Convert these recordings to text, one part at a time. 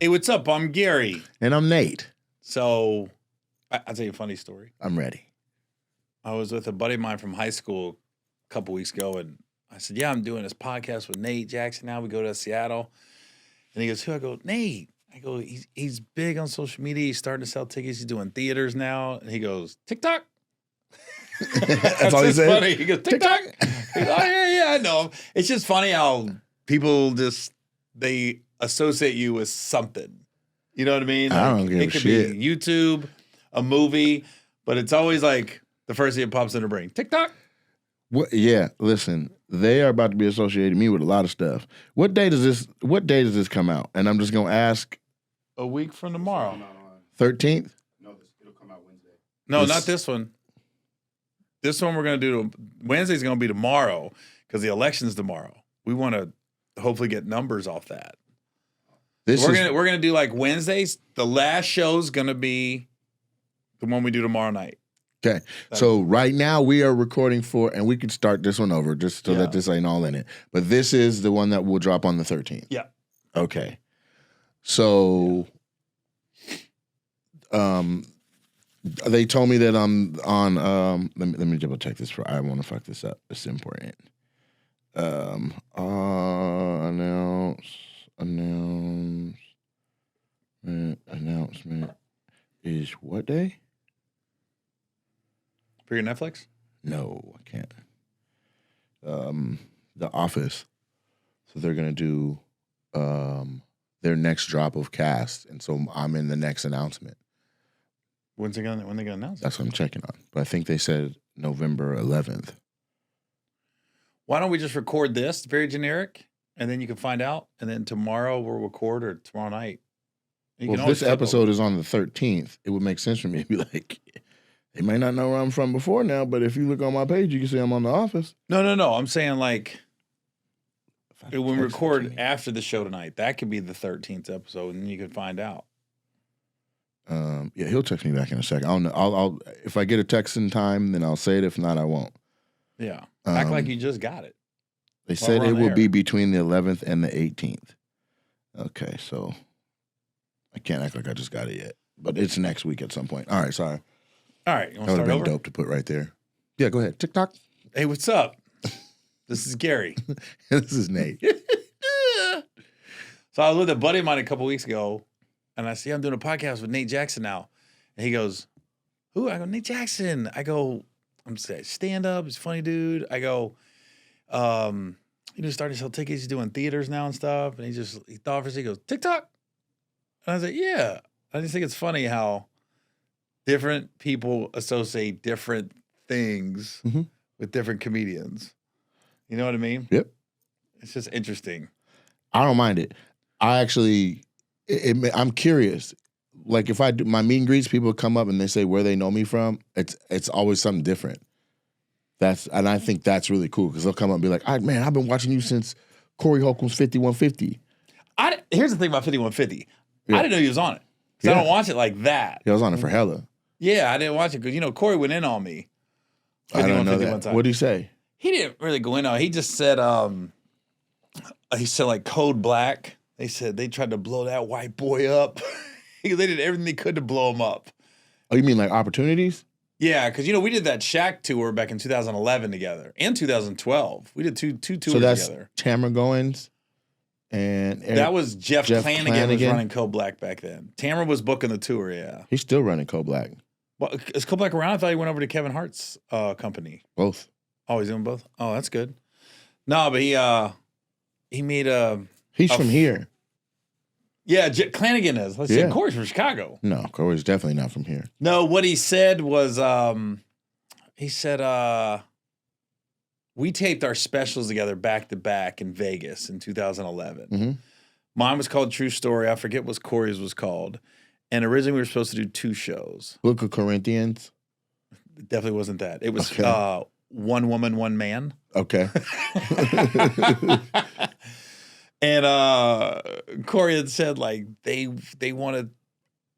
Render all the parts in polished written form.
Hey, what's up? I'm Gary. And I'm Nate. So, I'll tell you a funny story. I'm ready. I was with a buddy of mine from high school a couple weeks ago, and I said, yeah, I'm doing this podcast with Nate Jackson now. We go to Seattle. And he goes, who? I go, Nate. I go, he's big on social media. He's starting to sell tickets. He's doing theaters now. And he goes, TikTok? That's all he said? Funny. He goes, TikTok? He goes, oh, yeah, I know. It's just funny how people they associate you with something. You know what I mean? Like, I don't give a shit. It could be YouTube, a movie, but it's always like the first thing that pops in their brain. TikTok? Yeah, listen, they are about to be associating me with a lot of stuff. What day does this come out? And I'm just gonna ask. A week from tomorrow. 13th? No, it'll come out Wednesday. No, not this one. This one we're gonna do. Wednesday's gonna be tomorrow because the election's tomorrow. We want to hopefully get numbers off that. We're gonna do like Wednesdays. The last show's gonna be the one we do tomorrow night. Okay. So right now we are recording and we can start this one over just so that this ain't all in it. But this is the one that will drop on the 13th. Yeah. Okay. So they told me that I'm on let me double check this I want to fuck this up. It's important. Announcement is what day? For your Netflix? No, I can't. The Office. So they're gonna do their next drop of cast, and so I'm in the next announcement. When they gonna announce it? That's what I'm checking on. But I think they said November 11th. Why don't we just record this, very generic, and then you can find out, and then tomorrow we'll record, or tomorrow night. Well, if this episode is on the 13th, it would make sense for me to be like, they may not know where I'm from before now, but if you look on my page, you can see I'm on The Office. No. I'm saying like when we record after the show tonight, that could be the 13th episode, and you can find out. Yeah, he'll text me back in a second. I'll if I get a text in time, then I'll say it. If not, I won't. Yeah, act like you just got it. They said it will be between the 11th and the 18th. Okay, so I can't act like I just got it yet, but it's next week at some point. All right, sorry. All right, you want that to would start have been over? dope to put right there. Yeah, go ahead. TikTok. Hey, what's up? This is Gary. This is Nate. So I was with a buddy of mine a couple weeks ago, and I said, I'm doing a podcast with Nate Jackson now. And he goes, who? I go, Nate Jackson. I go, I'm saying stand-up. He's a funny dude. I go, starting to sell tickets. He's doing theaters now and stuff. And he thought for a second, he goes, TikTok? And I was like, yeah. I just think it's funny how different people associate different things with different comedians. You know what I mean? Yep. It's just interesting. I don't mind it. I actually, I'm curious. Like if I do my meet and greets, people come up and they say where they know me from. It's always something different. And I think that's really cool because they'll come up and be like, man, I've been watching you since Corey Holcomb's 5150. Here's the thing about 5150. Yeah. I didn't know he was on it because I don't watch it like that. Yeah, I was on it for hella. Yeah, I didn't watch it because Corey went in on me. I don't know that. What did he say? He didn't really go in on it. He just said, like Code Black. They said they tried to blow that white boy up. They did everything they could to blow him up. Oh, you mean like opportunities? Yeah, because we did that Shaq tour back in 2011 together and 2012. We did two tours together. So that's Tamara Goins and Eric, that was Jeff Clanagan was running Code Black back then. Tamara was booking the tour. Yeah, he's still running Code Black. Well, is Code Black around? I thought he went over to Kevin Hart's company. Both. Oh, he's doing both. Oh, that's good. No, but he made a. He's from here. Yeah, Clanagan is. Let's see. Corey's from Chicago. No, Corey's definitely not from here. No, what he said was, he said, we taped our specials together back to back in Vegas in 2011. Mm-hmm. Mine was called True Story. I forget what Corey's was called. And originally we were supposed to do 2 shows. Book of Corinthians? It definitely wasn't that. It was One Woman, One Man. Okay. And Corey had said like they wanted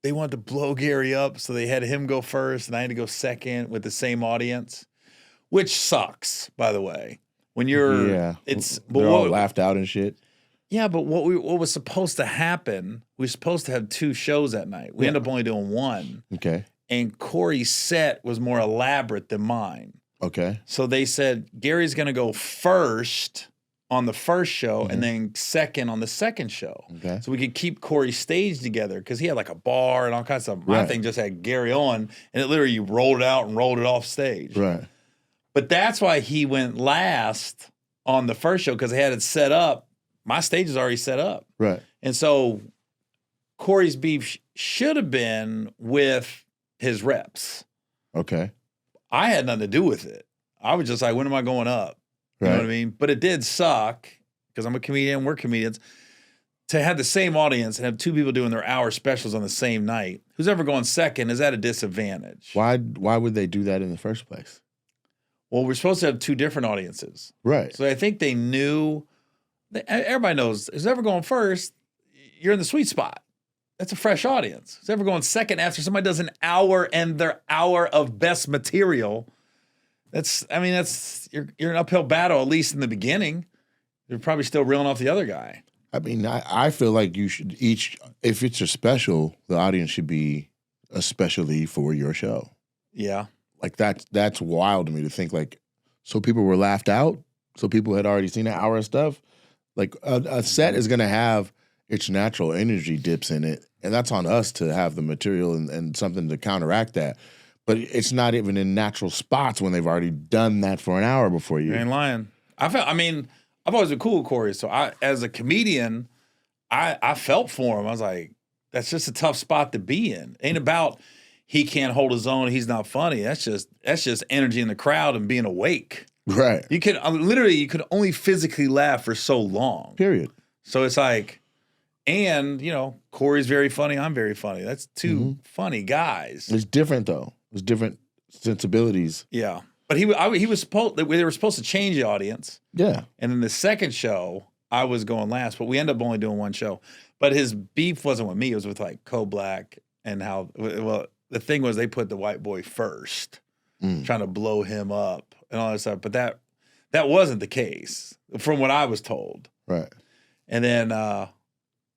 to blow Gary up, so they had him go first, and I had to go second with the same audience, which sucks, by the way. When you're, they're all laughed out and shit. Yeah, but what was supposed to happen, we were supposed to have 2 shows that night. We ended up only doing 1. Okay. And Corey's set was more elaborate than mine. Okay. So they said, Gary's going to go first on the first show and then second on the second show. Okay. So we could keep Corey's stage together because he had like a bar and all kinds of stuff. My thing just had Gary on, and it literally, you rolled it out and rolled it off stage. Right. But that's why he went last on the first show, because they had it set up. My stage is already set up. Right. And so Corey's beef should have been with his reps. Okay. I had nothing to do with it. I was just like, when am I going up? You know what I mean? But it did suck, because I'm a comedian, we're comedians, to have the same audience and have 2 people doing their hour specials on the same night. Who's ever going second is at a disadvantage. Why would they do that in the first place? Well, we're supposed to have 2 different audiences. Right. So I think they knew, everybody knows, who's ever going first, you're in the sweet spot. That's a fresh audience. Who's ever going second after somebody does an hour and their hour of best material, you're an uphill battle, at least in the beginning. You're probably still reeling off the other guy. I mean, I feel like you should if it's a special, the audience should be especially for your show. Yeah. Like that's wild to me to think, like, so people were laughed out, so people had already seen an hour of stuff. Like a set is going to have its natural energy dips in it, and that's on us to have the material and something to counteract that. But it's not even in natural spots when they've already done that for an hour before you. You ain't lying. I've always been cool with Corey. So as a comedian, I felt for him. I was like, that's just a tough spot to be in. Ain't about he can't hold his own, he's not funny. That's just energy in the crowd and being awake. Right. You could only physically laugh for so long. Period. So it's like, and Corey's very funny, I'm very funny. That's 2 funny guys. It's different though. It's different sensibilities. Yeah. But they were supposed to change the audience. Yeah. And then the second show, I was going last, but we ended up only doing 1 show. But his beef wasn't with me; it was with like Co-Black and how. Well, the thing was they put the white boy first, trying to blow him up and all that stuff. But that wasn't the case, from what I was told. Right. And then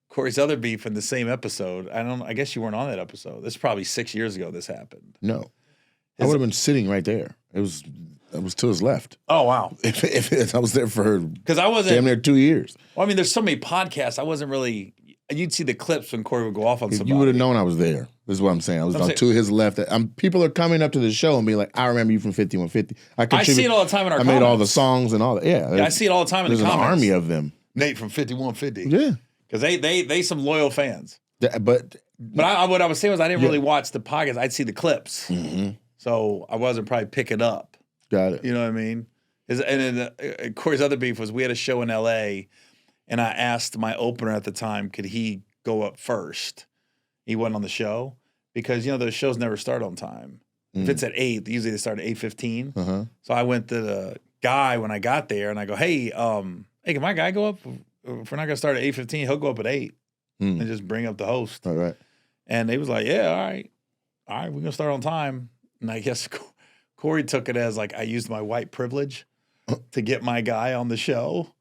Corey's other beef in the same episode. I guess you weren't on that episode. This is probably 6 years ago. This happened. No. I would have been sitting right there. It was to his left. Oh wow! If I was there for because I wasn't damn near 2 years. Well, I mean, there's so many podcasts. I wasn't really. You'd see the clips when Corey would go off on somebody. You would have known I was there. This is what I'm saying. I was to his left. People are coming up to the show and be like, "I remember you from 5150." I see it all the time in our. I comments. made all the songs and all that. Yeah, I see it all the time in the comments. There's an army of them. Nate from 5150. Yeah, because they some loyal fans. But what I was saying was I didn't really watch the podcast. I'd see the clips. So I wasn't probably picking up. Got it. You know what I mean? And then Corey's other beef was we had a show in L.A., and I asked my opener at the time, could he go up first? He wasn't on the show because, those shows never start on time. If it's at 8, usually they start at 8:15. So I went to the guy when I got there, and I go, hey, can my guy go up? If we're not going to start at 8:15, he'll go up at 8 and just bring up the host. All right. And they was like, yeah, all right, we're going to start on time. And I guess Corey took it as like I used my white privilege to get my guy on the show.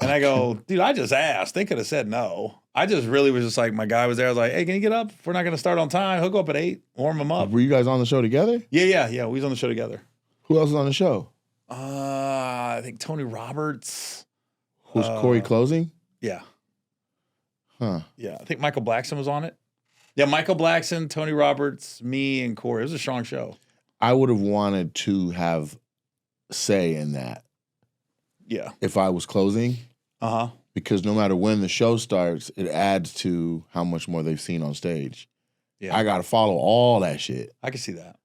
And I go, dude, I just asked. They could have said no. I just really was just like, my guy was there. I was like, hey, can you get up? If we're not going to start on time, he'll go up at 8, warm him up. Were you guys on the show together? Yeah. We was on the show together. Who else was on the show? I think Tony Roberts. Was Corey closing? Yeah. Huh. Yeah. I think Michael Blackson was on it. Yeah, Michael Blackson, Tony Roberts, me, and Corey. It was a strong show. I would have wanted to have say in that. Yeah. If I was closing. Because no matter when the show starts, it adds to how much more they've seen on stage. Yeah. I got to follow all that shit. I can see that.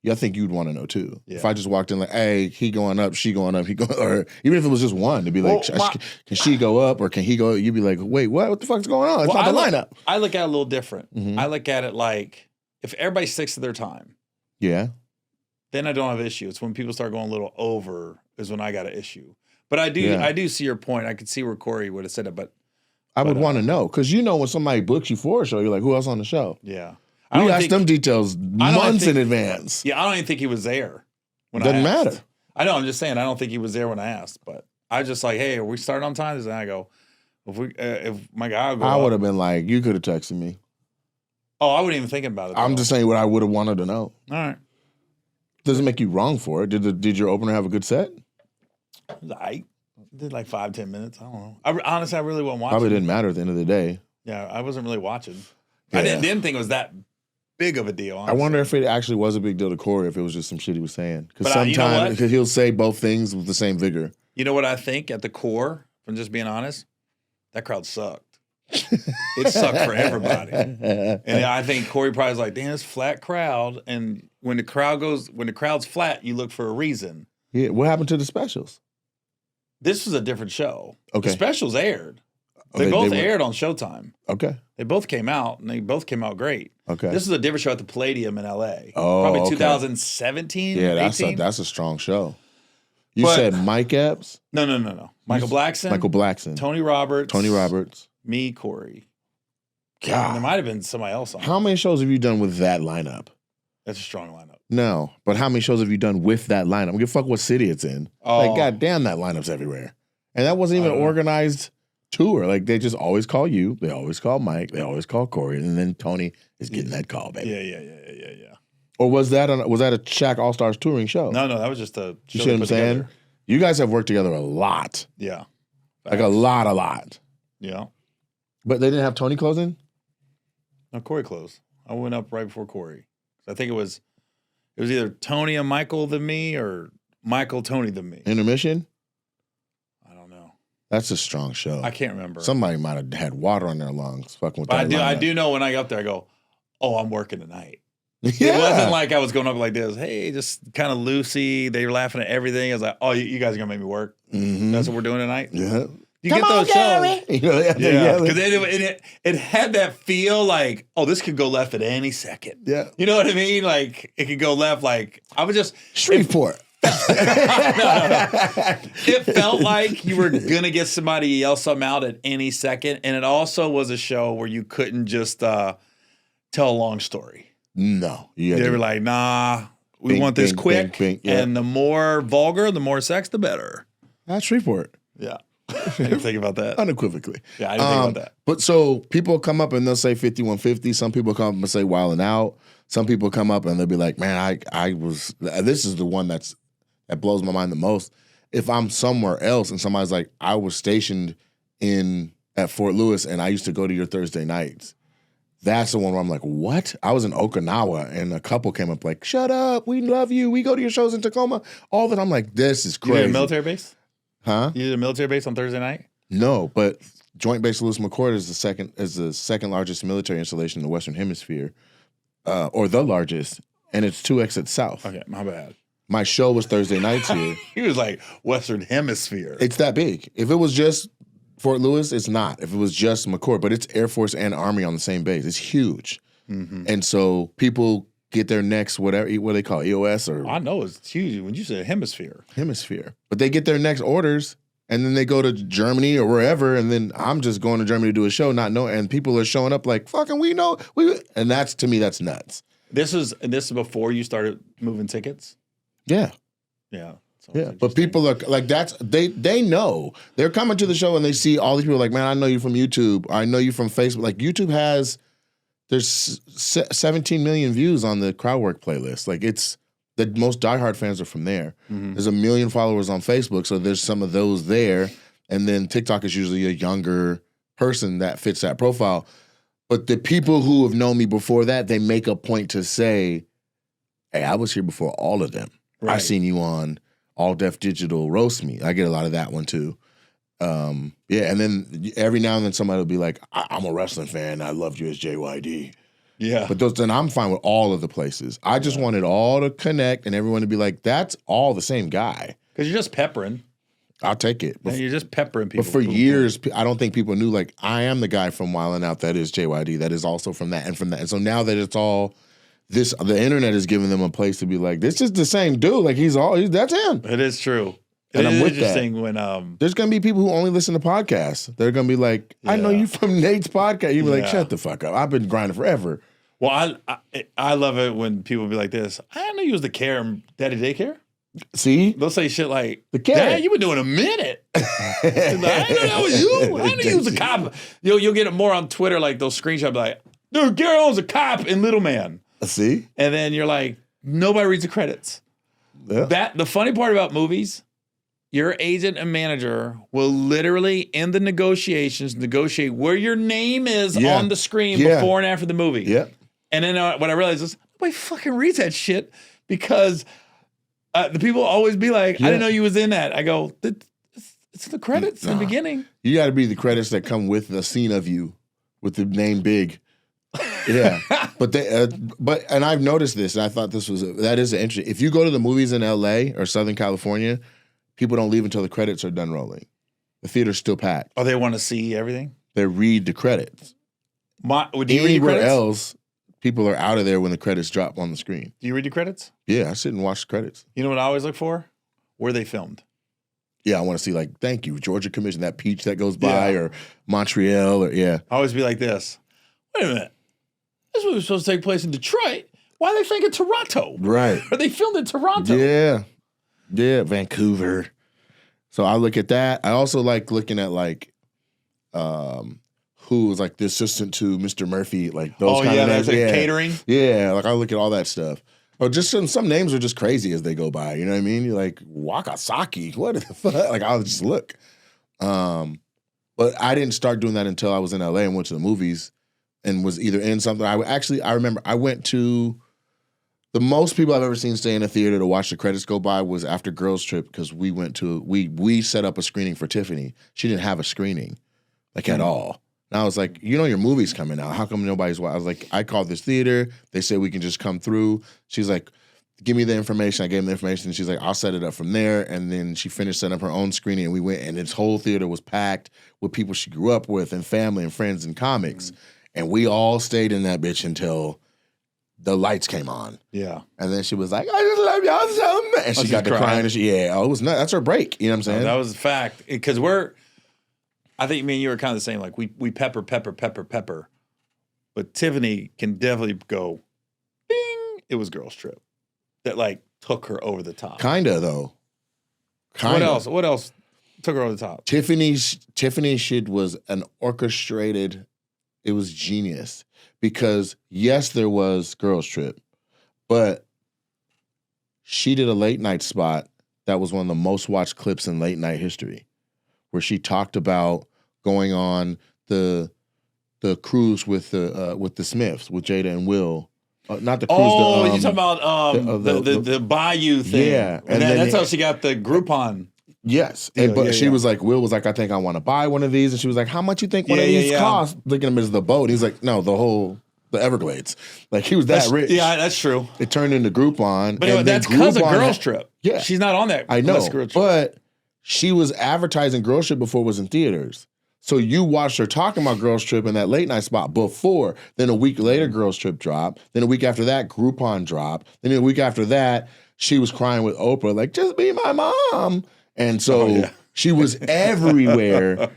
Yeah, I think you'd want to know too. Yeah. If I just walked in like, hey, he going up, she going up, he going, or even if it was just one, to be like, can she go up or can he go? You'd be like, wait, what? What the fuck's going on? It's not the lineup. I look at it a little different. I look at it like if everybody sticks to their time. Yeah. Then I don't have issue. It's when people start going a little over is when I got an issue. But I do see your point. I could see where Corey would have said it, but I would want to know because when somebody books you for a show, you're like, who else on the show? Yeah. We asked them details months in advance. Yeah, I don't even think he was there when Doesn't matter. I know, I'm just saying, I don't think he was there when I asked, but I was just like, hey, are we starting on time? And I go, If my guy would go I up- would have been like, you could have texted me. Oh, I wasn't even thinking about it. I'm though. just saying what I would have wanted to know. All right. Doesn't make you wrong for it. Did your opener have a good set? I did like 5-10 minutes. I don't know. Honestly, I really wasn't watching. Probably didn't matter at the end of the day. Yeah, I wasn't really watching. Yeah. I didn't think it was that big of a deal. Honestly. I wonder if it actually was a big deal to Corey, if it was just some shit he was saying. Because But, you know sometimes what? he'll say both things with the same vigor. You know what I think at the core, from just being honest? That crowd sucked. It sucked for everybody. And I think Corey probably was like, damn, this flat crowd. And when the crowd's flat, you look for a reason. Yeah, what happened to the specials? This was a different show. Okay. The specials aired. Oh, They both were- aired on Showtime. Okay. They both came out, and they both came out great. Okay. This is a different show at the Palladium in L.A. Oh, Probably okay. 2017, Yeah, 18? that's a strong show. You But- said Mike Epps? No. Michael Blackson. Michael Blackson. Tony Roberts. Me, Corey. God. There might have been somebody else on. How many shows have you done with that lineup? That's a strong lineup. No, but how many shows have you done with that lineup? I don't give a fuck what city it's in. Oh. Like, goddamn, that lineup's everywhere. And that wasn't even an organized tour. Like, they just always call you. They always call Mike. They always call Corey. And then Tony is getting that call, baby. Yeah. Or was that a Shaq All-Stars touring show? No, that was just a You show see they what I'm put saying? together. You guys have worked together a lot. Yeah. Like a lot. Yeah. But they didn't have Tony closing? No, Corey closed. I went up right before Corey. I think it was either Tony and Michael than me or Michael, Tony than me. Intermission? I don't know. That's a strong show. I can't remember. Somebody might have had water on their lungs fucking with But that I lineup. do know when I got there, I go, oh, I'm working tonight. Yeah. It wasn't like I was going up like this. Hey, just kind of loosey. They were laughing at everything. I was like, oh, you guys are going to make me work. Mhm. That's what we're doing tonight? Yeah. You Come get those on, Gary. shows. You know, Yeah, yelling. because it had that feel like, oh, this could go left at any second. Yeah. You know what I mean? Like, it could go left. Like, I was just... Shreveport. No. It felt like you were going to get somebody to yell something out at any second. And it also was a show where you couldn't just tell a long story. No. They were like, nah, we Bing, want this bing, quick. bing, bing, yeah. And the more vulgar, the more sex, the better. That's Shreveport. Yeah. I didn't think about that. Unequivocally. Yeah, I didn't think about that. But so people come up and they'll say 5150. Some people come up and say Wildin' Out. Some people come up and they'll be like, man, I was, this is the one that blows my mind the most. If I'm somewhere else and somebody's like, I was stationed at Fort Lewis and I used to go to your Thursday nights. That's the one where I'm like, what? I was in Okinawa and a couple came up like, shut up, we love you. We go to your shows in Tacoma. All that I'm like, this is You did crazy. a military base? Huh? You did a military base on Thursday night? No, but Joint Base Lewis McChord is the second largest military installation in the Western Hemisphere, or the largest, and it's 2 exits south. Okay, my bad. My show was Thursday nights here. He was like, Western Hemisphere. It's that big. If it was just Fort Lewis, it's not. If it was just McChord, but it's Air Force and Army on the same base. It's huge. Mm-hmm. And so people get their next what they call EOS or I know it's huge when you say hemisphere. But they get their next orders and then they go to Germany or wherever, and then I'm just going to Germany to do a show, not knowing, and people are showing up like, fucking and that's, to me, that's nuts. This is before you started moving tickets? Yeah. Yeah. Yeah, but people are like, they know. They're coming to the show and they see all these people like, man, I know you from YouTube. I know you from Facebook. Like YouTube there's 17 million views on the Crowdwork playlist. Like it's, the most diehard fans are from there. Mm-hmm. There's 1 million followers on Facebook, so there's some of those there. And then TikTok is usually a younger person that fits that profile. But the people who have known me before that, they make a point to say, hey, I was here before all of them. Right. I seen you on All Def Digital Roast Me. I get a lot of that one too. Yeah, and then every now and then somebody will be like, I'm a wrestling fan. I loved you as JYD. Yeah. But then I'm fine with all of the places. I just wanted all to connect and everyone to be like, that's all the same guy. Because you're just peppering. I'll take it. You're just peppering people. But for years, I don't think people knew, like, I am the guy from Wildin' Out that is JYD, that is also from that and from that. And so now that it's all this, the internet is giving them a place to be like, this is the same dude. Like, that's him. It is true. And I'm with interesting that. When there's gonna be people who only listen to podcasts. They're gonna be like, I know you from Nate's podcast. You'd be like, shut the fuck up. I've been grinding forever. Well, I love it when people be like this. I didn't know you was the Care Daddy Daycare. See? They'll say shit like, The cat. Dad, you've been doing a minute. Like, I didn't know that was you. I didn't use a cop. You'll get it more on Twitter, like those screenshots like, dude, Gary owns a cop in Little Man. See? And then you're like, nobody reads the credits. Yeah. The funny part about movies, your agent and manager will literally, in the negotiations, negotiate where your name is on the screen before and after the movie. Yeah. And then what I realized is, nobody fucking reads that shit because the people always be like, I didn't know you was in that. I go, it's the credits in the beginning. You got to be the credits that come with the scene of you with the name big. Yeah. But and I've noticed this, and I thought that is interesting. If you go to the movies in LA or Southern California, people don't leave until the credits are done rolling. The theater's still packed. Oh, they want to see everything? They read the credits. Do you read the Anywhere credits? else, people are out of there when the credits drop on the screen. Do you read the credits? Yeah, I sit and watch the credits. You know what I always look for? Where they filmed. Yeah, I want to see like, thank you, Georgia Commission, that peach that goes by, or Montreal, or I always be like this. Wait a minute. This was supposed to take place in Detroit. Why are they thinking Toronto? Right. Are they filmed in Toronto? Yeah. Yeah, Vancouver. So I look at that. I also like looking at like who was like the assistant to Mr. Murphy, like those kind of names. That's like catering. Yeah, like I look at all that stuff. Or just some names are just crazy as they go by. You know what I mean? You're like, Wakasaki, what the fuck? Like I'll just look. But I didn't start doing that until I was in LA and went to the movies and was either in something. I remember I went to the most people I've ever seen stay in a theater to watch the credits go by was after Girls Trip because we set up a screening for Tiffany. She didn't have a screening, like at all. And I was like, your movie's coming out. How come nobody's watching? I was like, I called this theater. They said we can just come through. She's like, give me the information. I gave them the information. And she's like, I'll set it up from there. And then she finished setting up her own screening and we went and this whole theater was packed with people she grew up with and family and friends and comics. And we all stayed in that bitch until the lights came on. Yeah. And then she was like, I just love y'all so much. And she got to crying. And it was nuts. That's her break. You know what I'm saying? No, that was a fact. Because I think me and you were kind of the same. Like we pepper. But Tiffany can definitely go, bing. It was Girls Trip. That like took her over the top. Kinda though. What else took her over the top? Tiffany's shit was an orchestrated, it was genius. Because yes, there was Girls Trip, but she did a late night spot that was one of the most watched clips in late night history, where she talked about going on the cruise with the Smiths, with Jada and Will. Not the cruise. Oh, you're talking about the Bayou thing. Yeah, and that's how she got the Groupon. Yes, she was like, Will was like, I think I want to buy one of these, and she was like, how much you think one of these costs? Looking at him as the boat, he's like, no, the Everglades. Like he was that rich. Yeah, that's true. It turned into Groupon. But anyway, that's because of Girls Trip. Yeah, she's not on that. I know, but she was advertising Girls Trip before it was in theaters. So you watched her talking about Girls Trip in that late night spot before. Then a week later, Girls Trip dropped. Then a week after that, Groupon dropped. Then a week after that, she was crying with Oprah, like, just be my mom. And so she was everywhere.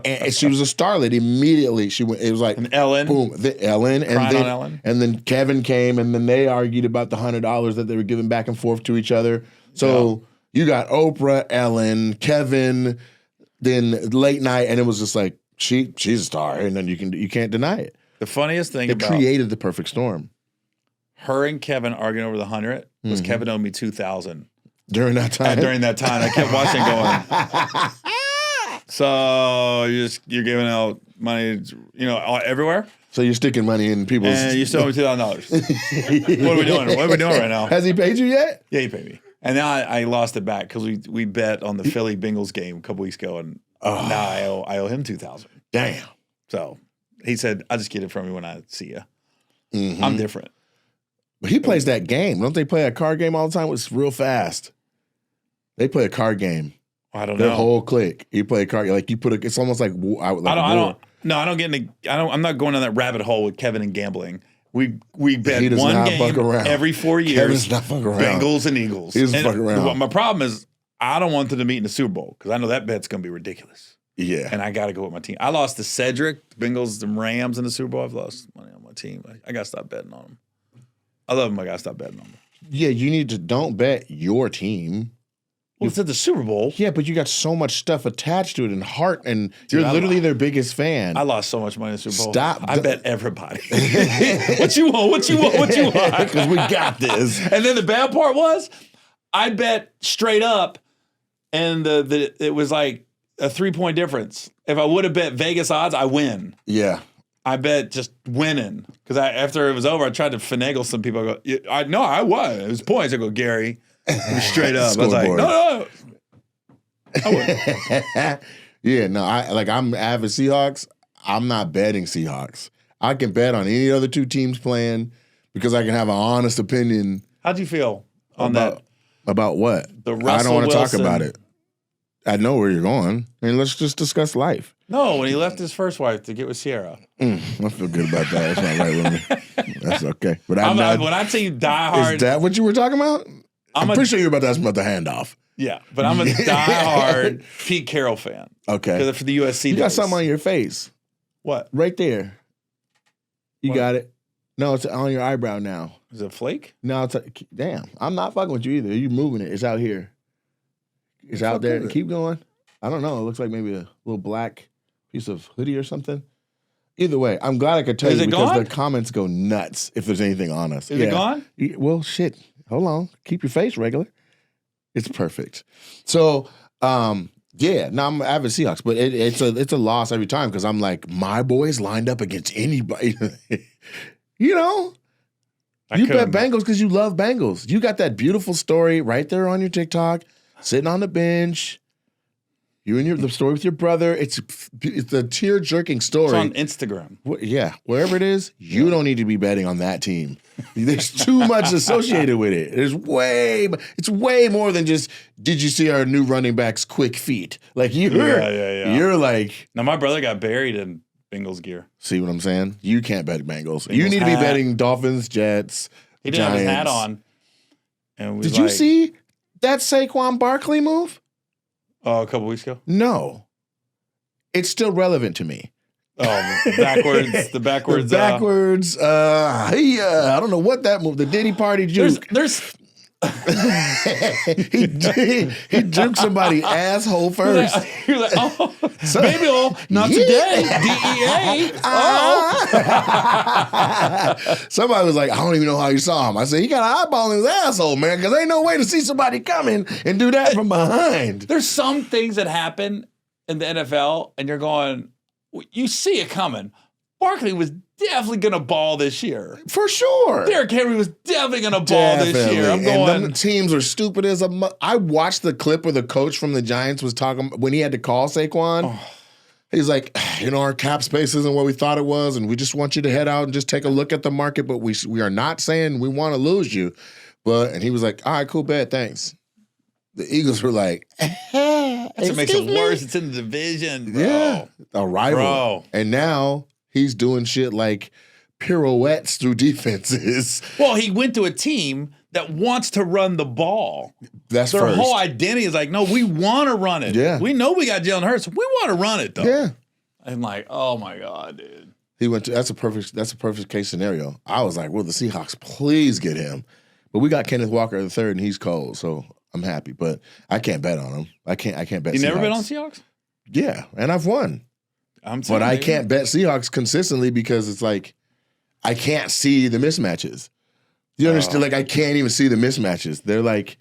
And she was a starlet immediately. She went, it was like, and Ellen. Boom, Ellen. And then Kevin came, and then they argued about the $100 that they were giving back and forth to each other. So you got Oprah, Ellen, Kevin, then late night, and it was just like she's a star, and then you can't deny it. The funniest thing it created the perfect storm. Her and Kevin arguing over the 100 was Kevin owed me $2,000 during that time. I kept watching, going. So you're giving out money, everywhere. So you're sticking money in people's. And you still owe me $2,000. What are we doing? What are we doing right now? Has he paid you yet? Yeah, he paid me. And now I lost it back because we bet on the Philly Bengals game a couple weeks ago, and now I owe him $2,000. Damn. So he said, "I'll just get it from you when I see you." Mm-hmm. I'm different. But he plays that game. Don't they play a card game all the time? It's real fast. They play a card game. I don't know. Their whole clique. You play a card. Like you put a. It's almost like I don't. No, I don't get into. I'm not going down that rabbit hole with Kevin and gambling. We bet one game every 4 years. Kevin's not fucking around. Bengals and Eagles. He doesn't fuck around. My problem is I don't want them to meet in the Super Bowl because I know that bet's going to be ridiculous. Yeah. And I got to go with my team. I lost to Cedric, the Bengals, the Rams in the Super Bowl. I've lost money on my team. I got to stop betting on them. I love them. I got to stop betting on them. Yeah, you need to don't bet your team. Well, it's at the Super Bowl. Yeah, but you got so much stuff attached to it and heart, and Dude, you're literally their biggest fan. I lost so much money in the Super Bowl. Stop. I bet everybody. What you want? What you want? What you want? Because we got this. And then the bad part was, I bet straight up, and it was like a 3-point difference. If I would have bet Vegas odds, I win. Yeah. I bet just winning. Because after it was over, I tried to finagle some people. I go, I won. It was points. I go, Gary. Straight up. I was like, no. Yeah, no, I'm avid Seahawks. I'm not betting Seahawks. I can bet on any other two teams playing because I can have an honest opinion. How'd you feel on that? About what? The Russell I don't want to talk Wilson. about it. I know where you're going. I mean, let's just discuss life. No, when he left his first wife to get with Sierra. I feel good about that. That's not right with me. That's okay. But when I say diehard, is that what you were talking about? I'm pretty sure you were about to ask about the handoff. Yeah, but I'm a diehard Pete Carroll fan. Okay. Because for the USC You got days. something on your face. What? Right there. You What? got it. No, it's on your eyebrow now. Is it a flake? No, damn. I'm not fucking with you either. You moving it. It's out here. It's out there. Keep going. I don't know. It looks like maybe a little black piece of hoodie or something. Either way, I'm glad I could tell Is you it because gone? the comments go nuts if there's anything on us. Is it gone? Well, shit. Hold on. Keep your face regular. It's perfect. So, yeah. Now I'm an avid Seahawks, but it's a loss every time because I'm like, my boys lined up against anybody. You know? You bet Bengals because you love Bengals. You got that beautiful story right there on your TikTok, sitting on the bench. You and the story with your brother. It's a tear-jerking story. It's on Instagram. Yeah, wherever it is, you don't need to be betting on that team. There's too much associated with it. It's way more than just, did you see our new running back's quick feet? Like you're like. Now my brother got buried in Bengals gear. See what I'm saying? You can't bet Bengals. You need to be betting Dolphins, Jets, He didn't Giants. have his hat on. And Did you see that Saquon Barkley move? Oh, a couple weeks ago? No. It's still relevant to me. Oh, backwards. The backwards. I don't know what that move. The Diddy party juke. There's he juked somebody asshole first. You're like, oh, baby, not today. DEA. Somebody was like, I don't even know how you saw him. I said, he got an eyeball in his asshole, man, because ain't no way to see somebody coming and do that from behind. There's some things that happen in the NFL, and you're going, you see it coming. Barkley was definitely going to ball this year. For sure. Derrick Henry was definitely going to ball this year. I'm going. And them teams are stupid as a. I watched the clip where the coach from the Giants was talking when he had to call Saquon. Oh. He's like, our cap space isn't what we thought it was, and we just want you to head out and just take a look at the market, but we are not saying we want to lose you. And he was like, all right, cool, bet, thanks. The Eagles were like, that's what makes it worse. It's in the division, bro. Yeah, a rival. Bro. And now he's doing shit like pirouettes through defenses. Well, he went to a team that wants to run the ball. That's their first. whole identity is like, no, we want to run it. Yeah. We know we got Jalen Hurts. We want to run it, though. Yeah. I'm like, oh, my God, dude. He went to that's a perfect case scenario. I was like, will the Seahawks please get him? But we got Kenneth Walker the third, and he's cold, so I'm happy. But I can't bet on him. I can't bet You Seahawks. never bet on Seahawks? Yeah, and I've won. But I can't bet Seahawks consistently because it's like I can't see the mismatches. You understand? Like I can't even see the mismatches. They're like,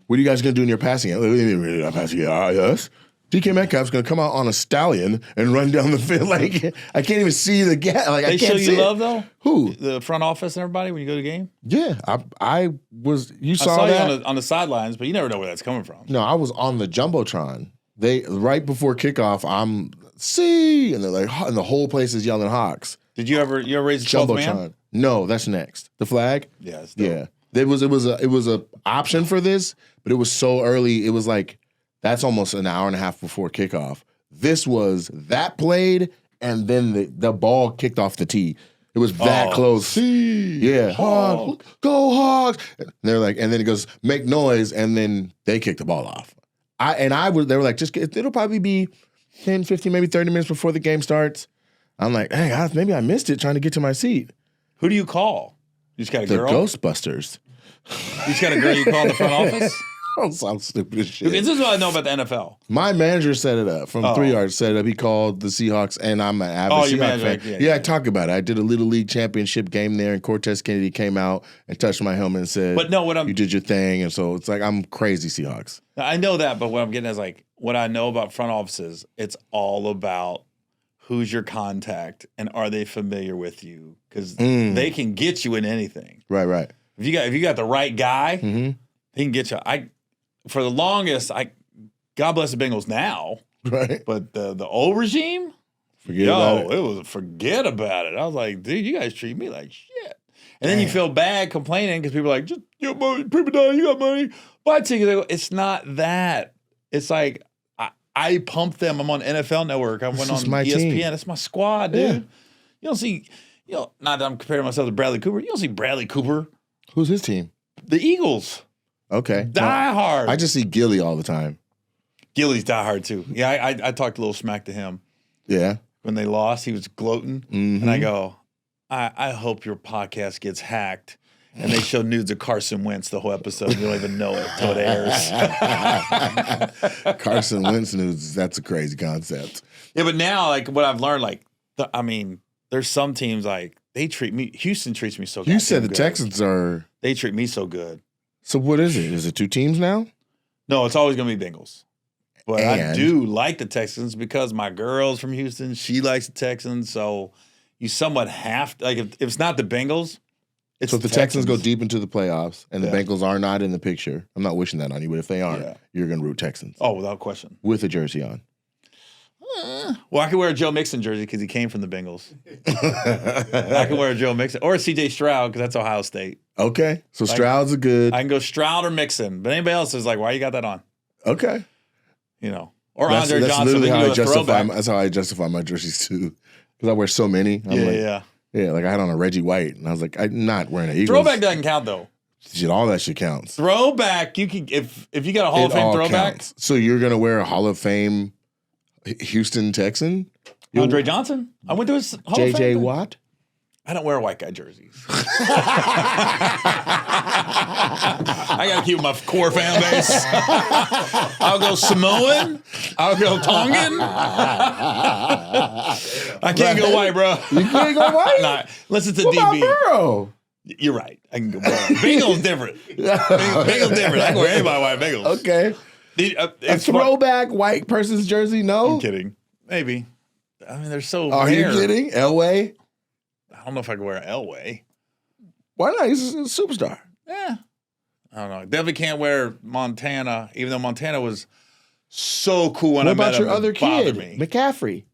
what are you guys going to do in your passing game? Passing game. Yes. DK Metcalf's going to come out on a stallion and run down the field. Like I can't even see the gap. Like they I can't show see you love though. Who? The front office and everybody when you go to the game. Yeah, I was. You saw, I saw that you on the sidelines, but you never know where that's coming from. No, I was on the jumbotron. They right before kickoff. I'm and they're like, and the whole place is yelling Hawks. Did you ever raise the 12th man? No, that's next. The flag. Yeah, yeah. It was a option for this, but it was so early. It was like that's almost an hour and a half before kickoff. This was that played, and then the ball kicked off the tee. It was that close. Yeah, Hogs, go Hogs. And they're like, and then it goes make noise, and then they kicked the ball off. They were like, it'll probably be 10, 15, maybe 30 minutes before the game starts. I'm like, hey guys, maybe I missed it trying to get to my seat. Who do you call? You just got a girl? The Ghostbusters. You just got a girl you call in the front office? I'm stupid as shit. This is what I know about the NFL. My manager set it up from 3 yards. Set it up. He called the Seahawks, and I'm an avid Seahawks fan. Yeah, I talk about it. I did a Little League championship game there, and Cortez Kennedy came out and touched my helmet and said, "But no, you did your thing." And so it's like I'm crazy Seahawks. I know that, but what I'm getting is like what I know about front offices. It's all about who's your contact and are they familiar with you, because they can get you in anything. Right. If you got the right guy, he can get you. For the longest, God bless the Bengals now. Right. But the old regime, forget about it. I was like, dude, you guys treat me like shit. And then you feel bad complaining because people are like, just get money, people down, you got money. But it's not that. It's like I pump them. I'm on NFL Network. I went on ESPN. Team. It's my squad, dude. Yeah. You don't see, not that I'm comparing myself to Bradley Cooper. You don't see Bradley Cooper. Who's his team? The Eagles. Okay. Die hard. I just see Gilly all the time. Gilly's die hard too. Yeah, I talked a little smack to him. Yeah. When they lost, he was gloating. And I go, I hope your podcast gets hacked. And they show nudes of Carson Wentz the whole episode. You don't even know it until it airs. Carson Wentz nudes, that's a crazy concept. Yeah, but now, like, what I've learned, there's some teams, like, Houston treats me so good. You said the Texans are. They treat me so good. So what is it? Is it 2 teams now? No, it's always going to be Bengals. But I do like the Texans because my girl's from Houston. She likes the Texans. So you somewhat have to, like, if it's not the Bengals, it's so if the Texans go deep into the playoffs and the Bengals are not in the picture, I'm not wishing that on you, but if they aren't, you're going to root Texans. Oh, without question. With a jersey on. Well, I could wear a Joe Mixon jersey because he came from the Bengals. I could wear a Joe Mixon or a C.J. Stroud because that's Ohio State. Okay, so Stroud's a good. I can go Stroud or Mixon, but anybody else is like, why you got that on? Okay, or Andre Johnson. Literally how that's how I justify my jerseys too, because I wear so many. Yeah. Like I had on a Reggie White, and I was like, I'm not wearing an Eagles. Throwback doesn't count though. Shit, all that shit counts. Throwback, you can if you got a Hall of Fame throwback. Counts. So you're gonna wear a Hall of Fame Houston Texan? Andre Johnson? I went to his Hall of Fame. J.J. Watt? I don't wear white guy jerseys. I got to keep my core fan base. I'll go Samoan. I'll go Tongan. I can't go white, bro. You can't go white? Nah, listen to what DB. About Burrow? You're right. I can go white. Bengals different. Bengals different. I can wear anybody white Bengals. Okay. A throwback white person's jersey? No? I'm kidding. Maybe. I mean, they're so Are rare. you kidding? Elway? I don't know if I can wear Elway. Why not? He's a superstar. Yeah. I don't know. Definitely can't wear Montana, even though Montana was so cool when I met him. What about your other kid, me. McCaffrey?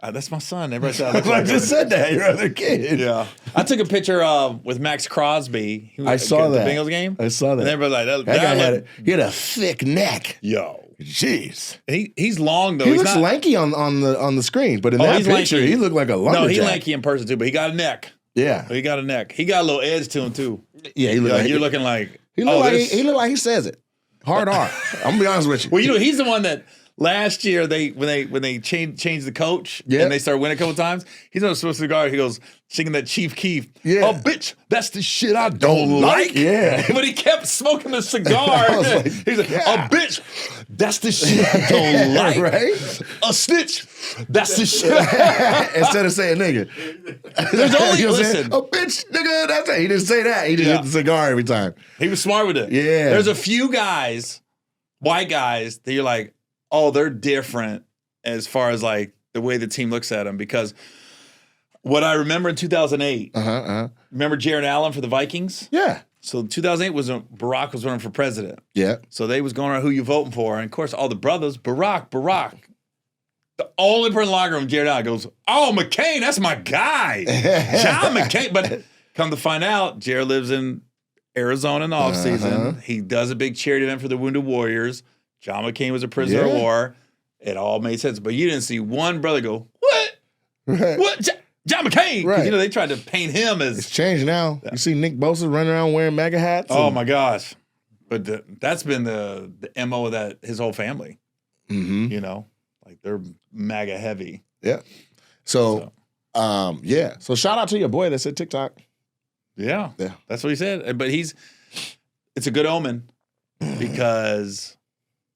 That's my son. Everybody said I look I like just said that. Your other kid. Yeah. I took a picture with Max Crosby. I saw that. The Bengals game. I saw that. And everybody like, that guy had a thick neck. Yo. Jeez. He's long though. He looks lanky on the screen, but in that picture, lanky. He looked like a lumberjack. No, he's lanky in person too, but he got a neck. Yeah. He got a neck. He got a little edge to him too. Yeah, he looked like you're looking like he looked like he says it. Hard R. I'm gonna be honest with you. Well, he's the one that last year when they changed the coach and they started winning a couple times, he's not supposed to go. He goes singing that Chief Keef. Yeah. Oh, bitch, that's the shit I don't like. Yeah. But he kept smoking the cigar. Like, he's like, oh, bitch, that's the shit I don't like. Right? A snitch, that's the shit. Instead of saying nigga. There's only, listen. Oh, bitch, nigga, that's it. He didn't say that. He just hit the cigar every time. He was smart with it. Yeah. There's a few guys, white guys, that you're like, oh, they're different as far as like the way the team looks at them. Because what I remember in 2008, remember Jared Allen for the Vikings? Yeah. So 2008 was when Barack was running for president. Yeah. So they was going around who you voting for. And of course, all the brothers, Barack. The only person in the locker room, Jared Allen, goes, oh, McCain, that's my guy. John McCain. But come to find out, Jared lives in Arizona in the offseason. He does a big charity event for the Wounded Warriors. John McCain was a prisoner of war. It all made sense. But you didn't see one brother go, what? Right. What? John McCain? Right. Because, they tried to paint him as... It's changed now. You see Nick Bosa running around wearing MAGA hats. Oh, my gosh. But that's been the MO of that his whole family. Mm-hmm. Like they're MAGA heavy. Yeah. So shout out to your boy that said TikTok. Yeah. That's what he said. But it's a good omen. because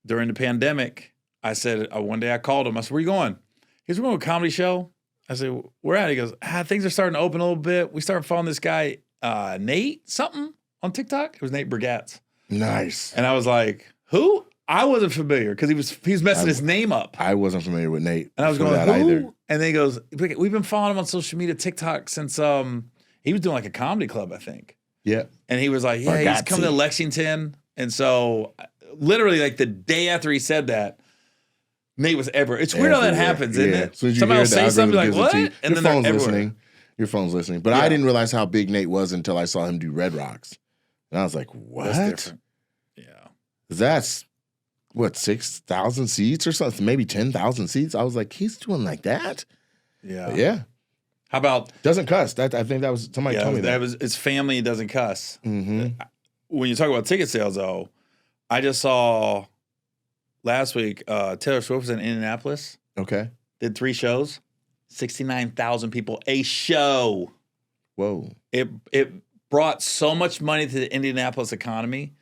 during the pandemic, I said, one day I called him. I said, where you going? He said, we're going to a comedy show. I said, where at? He goes, things are starting to open a little bit. We started following this guy, Nate something on TikTok. It was Nate Burgatz. Nice. And I was like, who? I wasn't familiar because he was messing his name up. I wasn't familiar with Nate. And I was going, that who? either. And then he goes, we've been following him on social media, TikTok, since he was doing like a comedy club, I think. Yeah. And he was like, yeah, he's coming to Lexington. And so literally like the day after he said that, Nate was everywhere. It's weird how that happens, isn't it? Somebody will say something like, what? And then they're everywhere. Your phone's listening. But I didn't realize how big Nate was until I saw him do Red Rocks. And I was like, what? That's different. Yeah. That's, what, 6,000 seats or something? Maybe 10,000 seats? I was like, he's doing like that? Yeah. But yeah. How about... Doesn't cuss. I think that was... Somebody told me that. It's family, it doesn't cuss. Mm-hmm. When you talk about ticket sales, though, I just saw last week Taylor Swift was in Indianapolis. Okay. Did 3 shows. 69,000 people a show. Whoa. It brought so much money to the Indianapolis economy.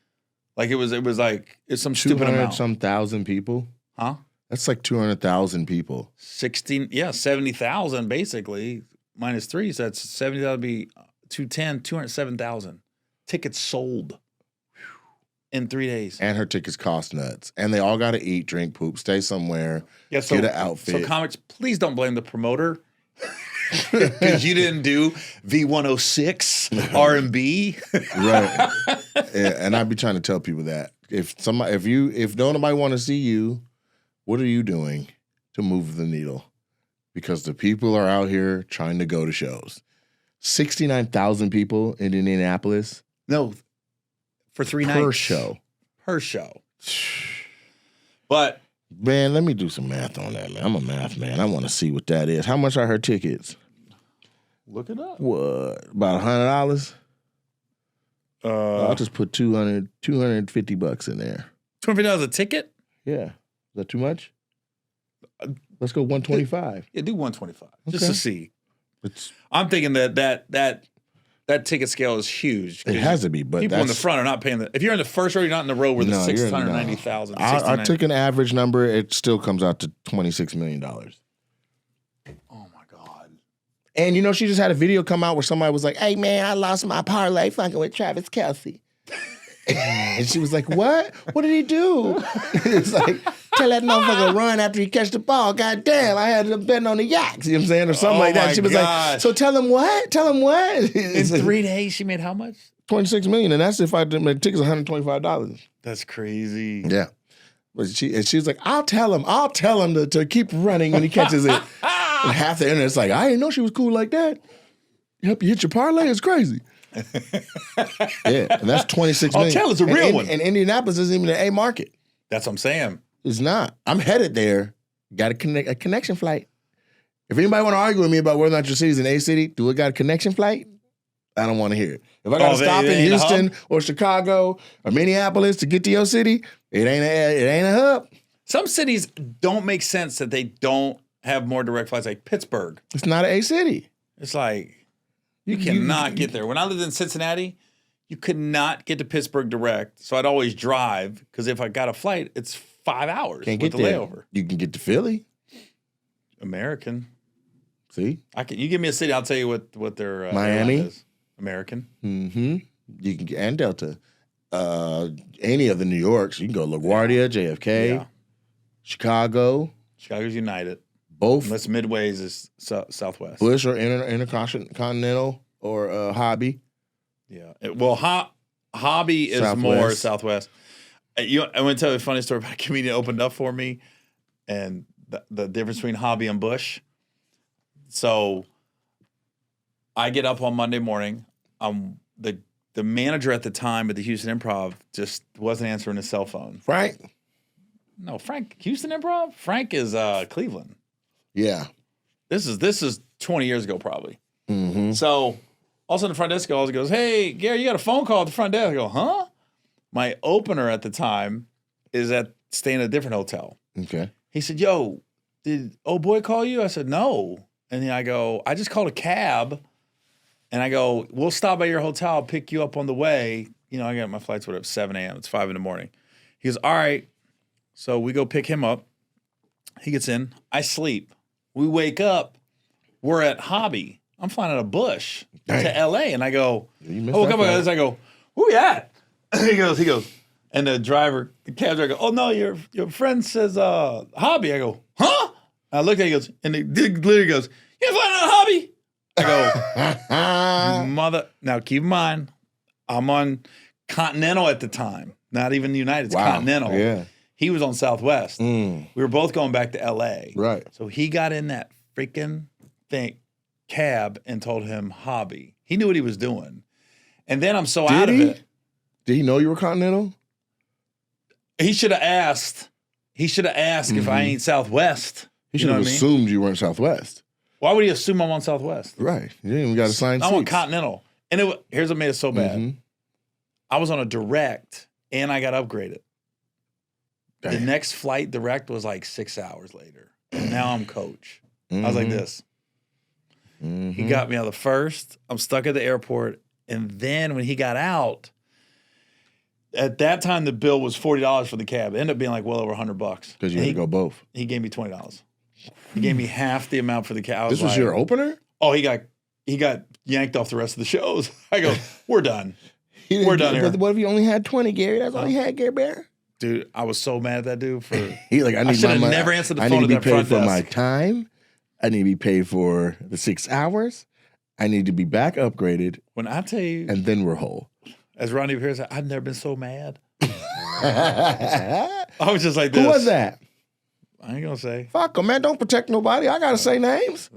Like it was like it's some stupid amount. Some thousand people? Huh? That's like 200,000 people. 70,000 basically. Minus 3, so that's 70, that would be 207,000. Tickets sold in 3 days. And her tickets cost nuts. And they all got to eat, drink, poop, stay somewhere, get an outfit. So comics, please don't blame the promoter. Because you didn't do V106 R&B. Right. And I'd be trying to tell people that. If nobody want to see you, what are you doing to move the needle? Because the people are out here trying to go to shows. 69,000 people in Indianapolis. No, for 3 nights. Per show. But man, let me do some math on that, man. I'm a math man. I want to see what that is. How much are her tickets? Look it up. What? About $100? I'll just put $250 in there. $250 a ticket? Yeah. Is that too much? Let's go 125. Yeah, do 125 just to see. It's, I'm thinking that ticket scale is huge. It has to be, but people in the front are not paying if you're in the first row, you're not in the row where the 690,000. I took an average number. It still comes out to $26 million. Oh my God. And you know, she just had a video come out where somebody was like, hey man, I lost my parlay fucking with Travis Kelce. And she was like, what? What did he do? It's like, tell that motherfucker to run after he catch the ball. God damn, I had to bet on the Yaks. You know what I'm saying? Or something like that. And she was like, so tell him what? Tell him what? In 3 days, she made how much? $26 million. And that's if I did my tickets $125. That's crazy. Yeah. But she was like, I'll tell him to keep running when he catches it. And half the internet's like, I didn't know she was cool like that. Help you hit your parlay? It's crazy. Yeah, and that's $26 million. I'll tell it's a real one. And Indianapolis isn't even an A market. That's what I'm saying. It's not. I'm headed there. Got a connection flight. If anybody want to argue with me about whether or not your city's an A city, do it got a connection flight? I don't want to hear it. If I got to stop in Houston or Chicago or Minneapolis to get to your city, it ain't a hub. Some cities don't make sense that they don't have more direct flights, like Pittsburgh. It's not an A city. It's like you cannot get there. When I lived in Cincinnati, you could not get to Pittsburgh direct. So I'd always drive because if I got a flight, it's 5 hours with the layover. You can get to Philly. American. See? You give me a city, I'll tell you what their Miami is. American. Mm-hmm. You can get and Delta. Any of the New Yorks. You can go LaGuardia, JFK, Chicago. Chicago's United. Both. Unless Midway's is Southwest. Bush or Intercontinental or Hobby. Yeah. Hobby is Southwest. More Southwest. I'm going to tell you a funny story about a comedian opened up for me and the difference between Hobby and Bush. So I get up on Monday morning. The manager at the time at the Houston Improv just wasn't answering his cell phone. Frank? No, Frank. Houston Improv? Frank is Cleveland. Yeah. This is 20 years ago probably. Mm-hmm. So all of a sudden the front desk calls and goes, hey, Gary, you got a phone call at the front desk. I go, huh? My opener at the time is staying at a different hotel. Okay. He said, yo, did old boy call you? I said, no. And then I go, I just called a cab. And I go, we'll stop by your hotel, pick you up on the way. I got my flight's whatever, 7 a.m. It's 5 in the morning. He goes, all right. So we go pick him up. He gets in. I sleep. We wake up. We're at Hobby. I'm flying out of Bush to L.A. And I go, I woke up. I go, who you at? He goes. And the cab driver goes, oh, no, your friend says Hobby. I go, huh? I looked at him, he goes, and he literally goes, you're flying out of Hobby? I go, mother. Now, keep in mind, I'm on Continental at the time. Not even United. It's Continental. Yeah. He was on Southwest. We were both going back to L.A. Right. So he got in that freaking cab and told him Hobby. He knew what he was doing. And then I'm so out of it. Did he know you were Continental? He should have asked. If I ain't Southwest. He should have assumed you weren't Southwest. Why would he assume I'm on Southwest? Right. You didn't even got assigned seats. I'm on Continental. And here's what made it so bad. I was on a direct and I got upgraded. The next flight direct was like 6 hours later. And now I'm coach. I was like this. He got me out of the first. I'm stuck at the airport. And then when he got out, at that time the bill was $40 for the cab. It ended up being like well over $100. Because you had to go both. He gave me $20. He gave me half the amount for the cab. This was your opener? Oh, he got yanked off the rest of the shows. I go, we're done. We're done here. What if you only had 20, Gary? That's all you had, Gary Bear? Dude, I was so mad at that dude for. He like, I should have never answered the phone at that front desk. I need to be paid for my time. I need to be paid for the 6 hours. I need to be back upgraded. When I tell you, and then we're whole. As Ronnie Pierce said, I've never been so mad. I was just like this. Who was that? I ain't gonna say. Fuck him, man. Don't protect nobody. I gotta say names.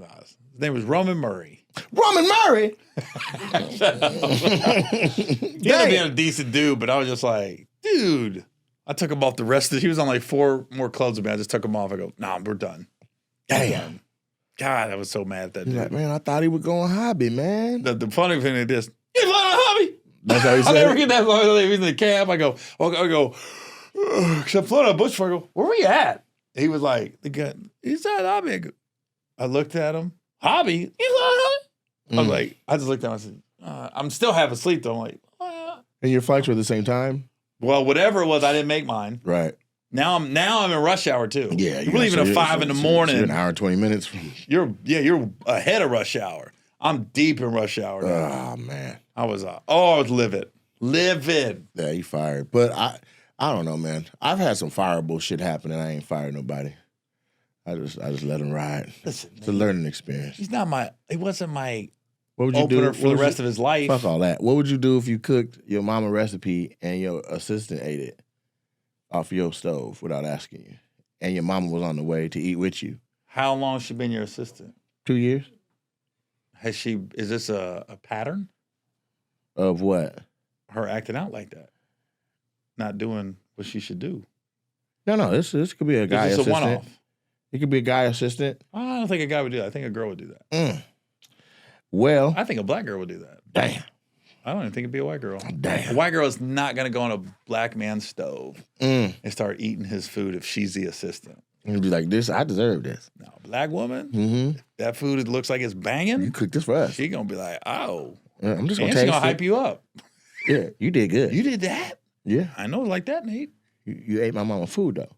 His name was Roman Murray. Roman Murray. Shut up. He ended up being a decent dude, but I was just like, dude. I took him off the rest of he was on like 4 more clubs with me. I just took him off. I go, nah, we're done. Damn. God, I was so mad at that dude. Like, man, I thought he was going Hobby, man. The funny thing is this, you flying on Hobby? That's how he said I'll never get that long. He's in the cab. I go, because I'm floating on Bush before. I go, where we at? He was like, he's at Hobby. I looked at him. Hobby? You flying on Hobby? I was like, I just looked at him. I said, I'm still half asleep though. I'm like, And your flights were at the same time? Well, whatever it was, I didn't make mine. Right. Now I'm in rush hour too. Yeah, you're leaving at 5 in the morning. You're an hour and 20 minutes from. You're ahead of rush hour. I'm deep in rush hour now. Oh man, I was livid. Yeah, you fired. But I don't know, man. I've had some fireable shit happen, and I ain't fired nobody. I just let him ride. Listen, it's a learning experience. He wasn't my. What would you opener do for the rest of his life? Fuck all that. What would you do if you cooked your mama recipe and your assistant ate it off your stove without asking you, and your mama was on the way to eat with you? How long has she been your assistant? 2 years. Is this a pattern? Of what? Her acting out like that. Not doing what she should do. No. This could be a guy assistant. It's a one-off. It could be a guy assistant. I don't think a guy would do that. I think a girl would do that. Well, I think a black girl would do that. Damn. I don't even think it'd be a white girl. Damn. A white girl is not going to go on a black man's stove and start eating his food if she's the assistant. And be like, this, I deserve this. No, black woman, if that food looks like it's banging. You cooked this for us. She going to be like, oh. Yeah, I'm just going to to hype you up. Yeah, you did good. You did that? Yeah. I know it like that, Nate. You ate my mama's food, though.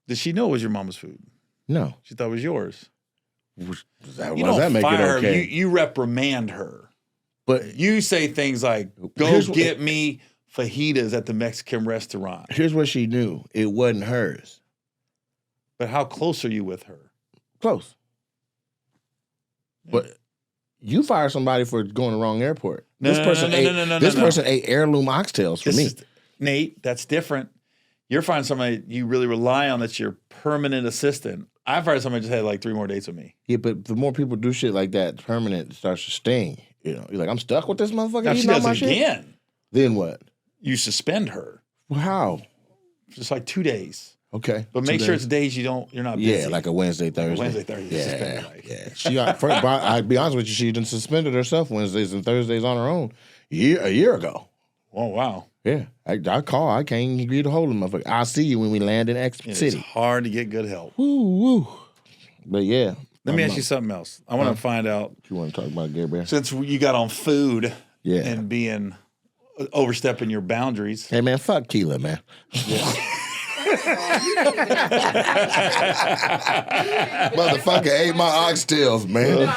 Did she know it was your mama's food? No. She thought it was yours. Why does that make it okay? You reprimand her. But you say things like, go get me fajitas at the Mexican restaurant. Here's what she knew. It wasn't hers. But how close are you with her? Close. But you fired somebody for going to the wrong airport. This person ate heirloom oxtails for me. Nate, that's different. You're firing somebody you really rely on that's your permanent assistant. I fired somebody just had like 3 more dates with me. Yeah, but the more people do shit like that, permanent starts to sting. You know, you're like, I'm stuck with this motherfucker. Now she does it again. Then what? You suspend her. Well, how? Just like 2 days. Okay. But make sure it's days you're not busy. Yeah, like a Wednesday, Thursday. Wednesday, Thursday. Yeah. I'd be honest with you, she done suspended herself Wednesdays and Thursdays on her own a year ago. Oh, wow. Yeah. I call. I can't even agree to hold them. I'll see you when we land in X City. It's hard to get good help. Woo. But yeah. Let me ask you something else. I want to find out. You want to talk about Gary Bear? Since you got on food and being overstepping your boundaries. Hey, man, fuck Keela, man. Motherfucker ate my oxtails, man.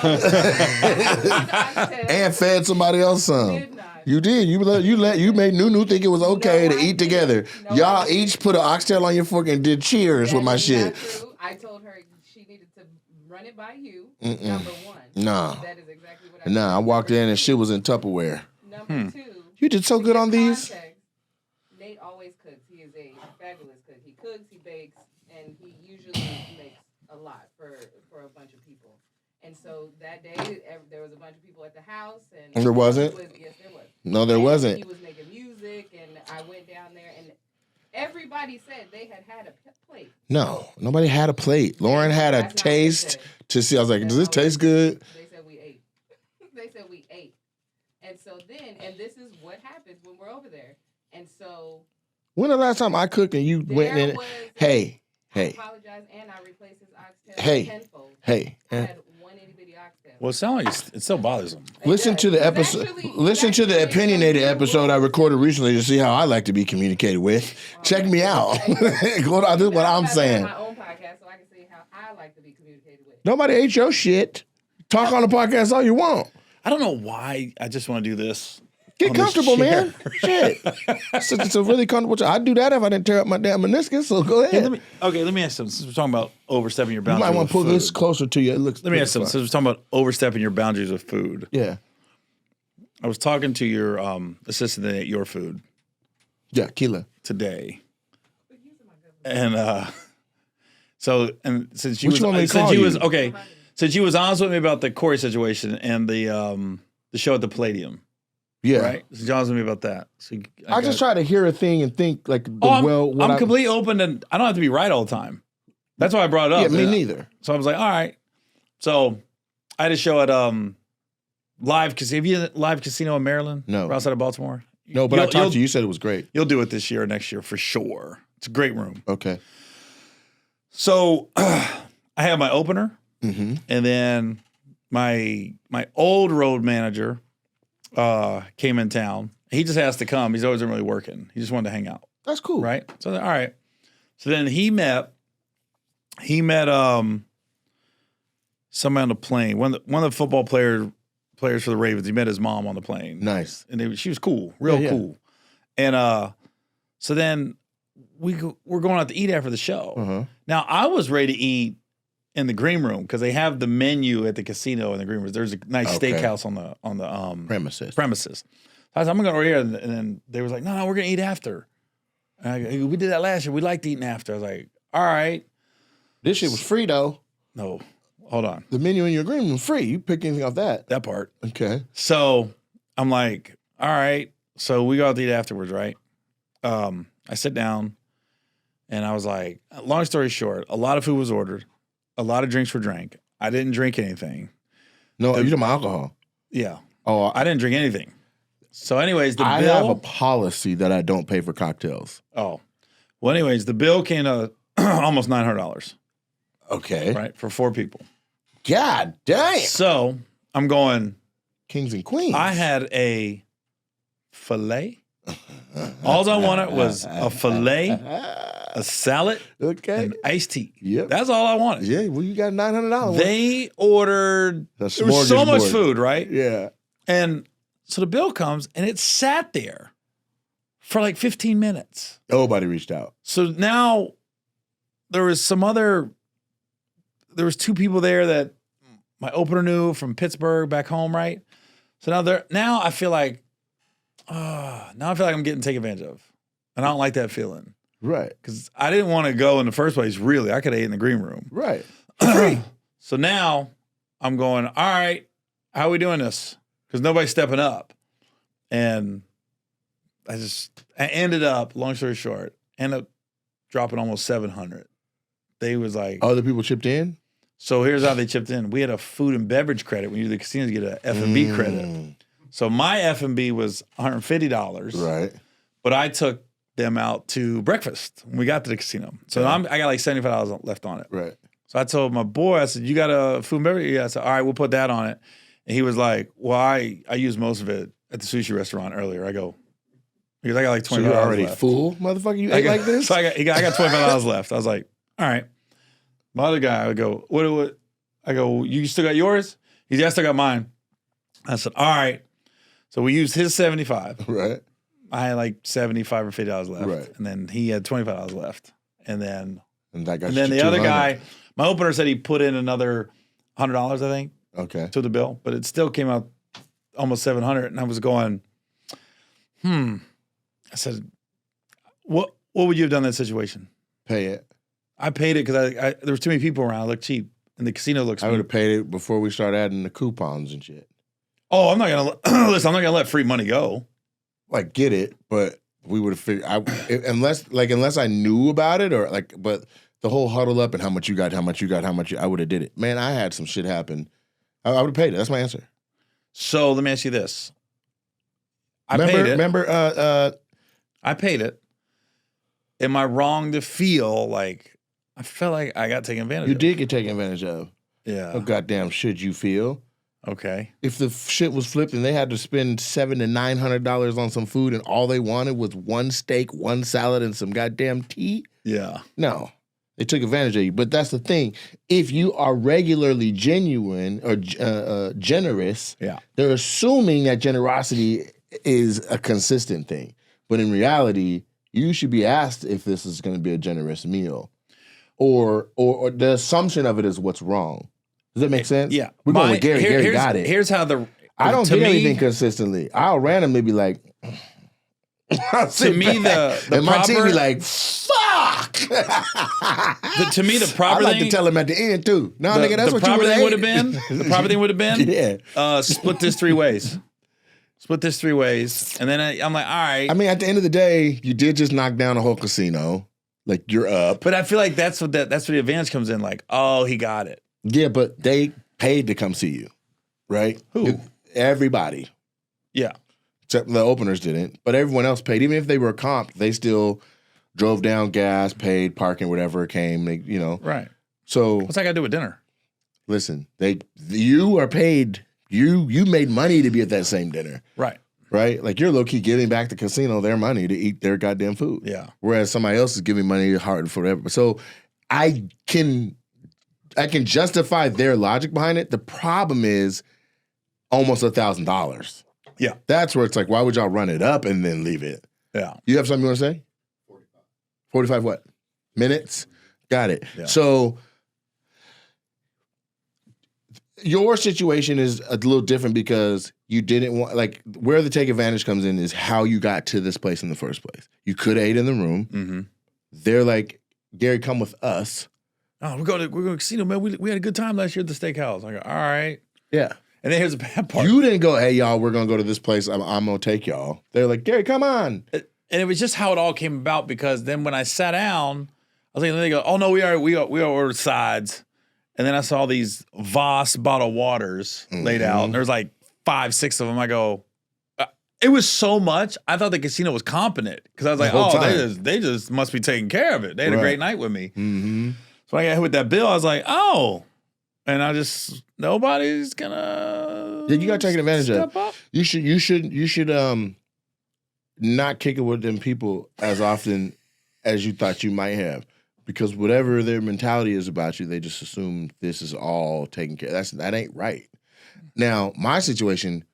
And fed somebody else some. You did. You made Nunu think it was okay to eat together. Y'all each put an oxtail on your fork and did cheers with my shit. I told her she needed to run it by you. Number one. Nah. That is exactly what I did. Nah, I walked in and shit was in Tupperware. Number two. You did so good on these. Nate always cooks. He is a fabulous cook. He cooks, he bakes, and he usually makes a lot for a bunch of people. And so that day, there was a bunch of people at the house. And there wasn't? Yes, there was. No, there wasn't. He was making music, and I went down there, and everybody said they had a plate. No, nobody had a plate. Lauren had a taste to see. I was like, does this taste good? They said we ate. They said we ate. And so then, and this is what happens when we're over there. And so. When the last time I cooked and you went in? Hey. I apologize, and I replaced his oxtail tenfold. Hey. I had one itty bitty oxtail. Well, it sounds like it still bothers him. Listen to the episode. Listen to the opinionated episode I recorded recently to see how I like to be communicated with. Check me out. This is what I'm saying. My own podcast, so I can see how I like to be communicated with. Nobody ate your shit. Talk on the podcast all you want. I don't know why. I just want to do this. Get comfortable, man. Shit. It's a really comfortable chair. I'd do that if I didn't tear up my damn meniscus, so go ahead. Hey, let me ask you something. Since we're talking about overstepping your boundaries. You might want to pull this closer to you. Let me ask you something. Since we're talking about overstepping your boundaries with food. Yeah. I was talking to your assistant at Your Food. Yeah, Keela. Today. And since you since you was honest with me about the Corey situation and the show at the Palladium. Yeah. Right? So John's with me about that. So I just try to hear a thing and think like, I'm completely open and I don't have to be right all the time. That's why I brought it up. Yeah, me neither. So I was like, all right. So I had a show at Live Casino. Have you Live Casino in Maryland? No. Or outside of Baltimore? No, but I talked to you. You said it was great. You'll do it this year or next year for sure. It's a great room. Okay. So I had my opener, and then my old road manager came in town. He just has to come. He's always been really working. He just wanted to hang out. That's cool. Right? So all right. So then he met somebody on the plane. One of the football players for the Ravens. He met his mom on the plane. Nice. And she was cool, real cool. And so then we're going out to eat after the show. Now I was ready to eat in the green room because they have the menu at the casino in the green room. There's a nice steakhouse on the premises. So I said, I'm gonna go over here, and then they was like, no, we're gonna eat after. And we did that last year. We liked eating after. I was like, all right. This shit was free though. No, hold on. The menu in your green room was free. You pick anything off that. That part. Okay. So I'm like, all right. So we go out to eat afterwards, right? I sit down, and I was like, long story short, a lot of food was ordered. A lot of drinks were drank. I didn't drink anything. No, you talking about alcohol? Yeah. Oh, I didn't drink anything. So anyways, the bill. I have a policy that I don't pay for cocktails. Oh. Well, anyways, the bill came to almost $900. Okay. Right? For 4 people. God damn. So I'm going. Kings and queens. I had a filet. All I wanted was a filet, a salad, and iced tea. Yep. That's all I wanted. Yeah, well, you got $900. They ordered, there was so much food, right? Yeah. And so the bill comes, and it sat there for like 15 minutes. Nobody reached out. So now there was 2 people there that my opener knew from Pittsburgh back home, right? So now I feel like, I'm getting taken advantage of. And I don't like that feeling. Right. Because I didn't want to go in the first place, really. I could have ate in the green room. Right. So now I'm going, all right, how are we doing this? Because nobody's stepping up. And I ended up, long story short, dropping almost $700. They was like. Other people chipped in? So here's how they chipped in. We had a food and beverage credit. When you do the casinos, you get an F&B credit. So my F&B was $150. Right. But I took them out to breakfast when we got to the casino. So I got like $75 left on it. Right. So I told my boy, I said, you got a food and beverage? Yeah. I said, all right, we'll put that on it. And he was like, well, I used most of it at the sushi restaurant earlier. I go, Because I got like $25 So you're already left. full, motherfucker? You ate like this? So I got $25 left. I was like, all right. My other guy would go, what? I go, you still got yours? He's yeah, I still got mine. I said, all right. So we used his 75. Right. I had like $75 or $50 left. Right. And then he had $25 left. And then the other guy, my opener said he put in another $100, I think, to the bill, but it still came out almost $700. And I was going, I said, what would you have done in that situation? Pay it. I paid it because there was too many people around. I looked cheap. And the casino looks cheap. I would have paid it before we start adding the coupons and shit. Oh, I'm not going to, listen, I'm not going to let free money go. Like, get it, but we would have figured, unless I knew about it but the whole huddle up and how much you got, I would have did it. Man, I had some shit happen. I would have paid it. That's my answer. So let me ask you this. I paid it. Am I wrong to feel like, I felt like I got taken advantage of? You did get taken advantage of. Yeah. How goddamn should you feel? Okay. If the shit was flipped and they had to spend $700 to $900 on some food and all they wanted was one steak, one salad, and some goddamn tea, Yeah. no, they took advantage of you. But that's the thing: if you are regularly genuine or generous, they're assuming that generosity is a consistent thing. But in reality, you should be asked if this is going to be a generous meal, or the assumption of it is what's wrong. Does that make sense? Yeah. We're going with Gary. Gary got it. Here's how I don't get anything consistently. I'll randomly be like, to me, the my proper, team be like, fuck. To me, the proper I like thing, to tell them at the end too. No, nigga, that's what you would have been. The proper thing would have been, yeah. Split this 3 ways. Split this 3 ways, and then I'm like, all right. I mean, at the end of the day, you did just knock down a whole casino. Like, you're up. But I feel like that's where the advantage comes in. Like, oh, he got it. Yeah, but they paid to come see you, right? Who? Everybody. Yeah. Except the openers didn't. But everyone else paid. Even if they were comped, they still drove down gas, paid, parking, whatever came, Right. So what's that got to do with dinner? Listen, you are paid. You made money to be at that same dinner. Right. Right? Like, you're low-key giving back the casino their money to eat their goddamn food. Yeah. Whereas somebody else is giving money hard forever. So I can justify their logic behind it. The problem is almost $1,000. Yeah. That's where it's like, why would y'all run it up and then leave it? Yeah. You have something you want to say? 45 what? Minutes? Got it. Yeah. So your situation is a little different because you didn't want, like, where the take advantage comes in is how you got to this place in the first place. You could have ate in the room. Mm-hmm. They're like, Gary, come with us. Oh, we're going to casino, man. We had a good time last year at the steakhouse. I go, all right. Yeah. And then here's the bad part. You didn't go, hey, y'all, we're going to go to this place. I'm going to take y'all. They're like, Gary, come on. And it was just how it all came about, because then when I sat down, I was like, they go, oh, no, we ordered sides. And then I saw these Voss bottled waters laid out. And there's like 5, 6 of them. I go, it was so much. I thought the casino was competent, because I was like, oh, they just must be taking care of it. They had a great night with me. Mm-hmm. So when I got hit with that bill, I was like, oh. And I just, nobody's gonna. Yeah, you got taken advantage of. Up. You should not kick it with them people as often as you thought you might have, because whatever their mentality is about you, they just assume this is all taken care of. That ain't right. Now, my situation,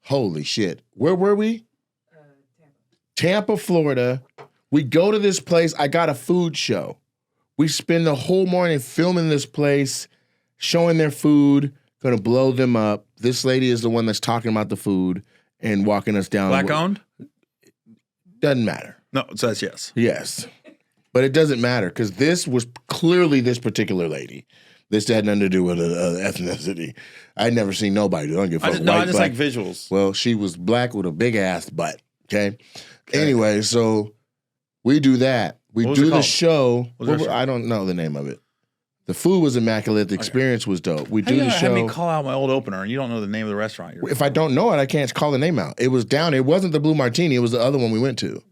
holy shit. Where were we? Tampa, Florida. We go to this place. I got a food show. We spend the whole morning filming this place, showing their food, gonna blow them up. This lady is the one that's talking about the food and walking us down. Black owned? Doesn't matter. No, it says yes. Yes. But it doesn't matter, because this was clearly this particular lady. This had nothing to do with ethnicity. I'd never seen nobody. Don't give a fuck. I just like visuals. Well, she was black with a big ass butt. Okay. Anyway, so we do that. We do the show. I don't know the name of it. The food was immaculate. The experience was dope. We do the show. Have me call out my old opener, and you don't know the name of the restaurant. If I don't know it, I can't call the name out. It was down. It wasn't the Blue Martini. It was the other one we went to.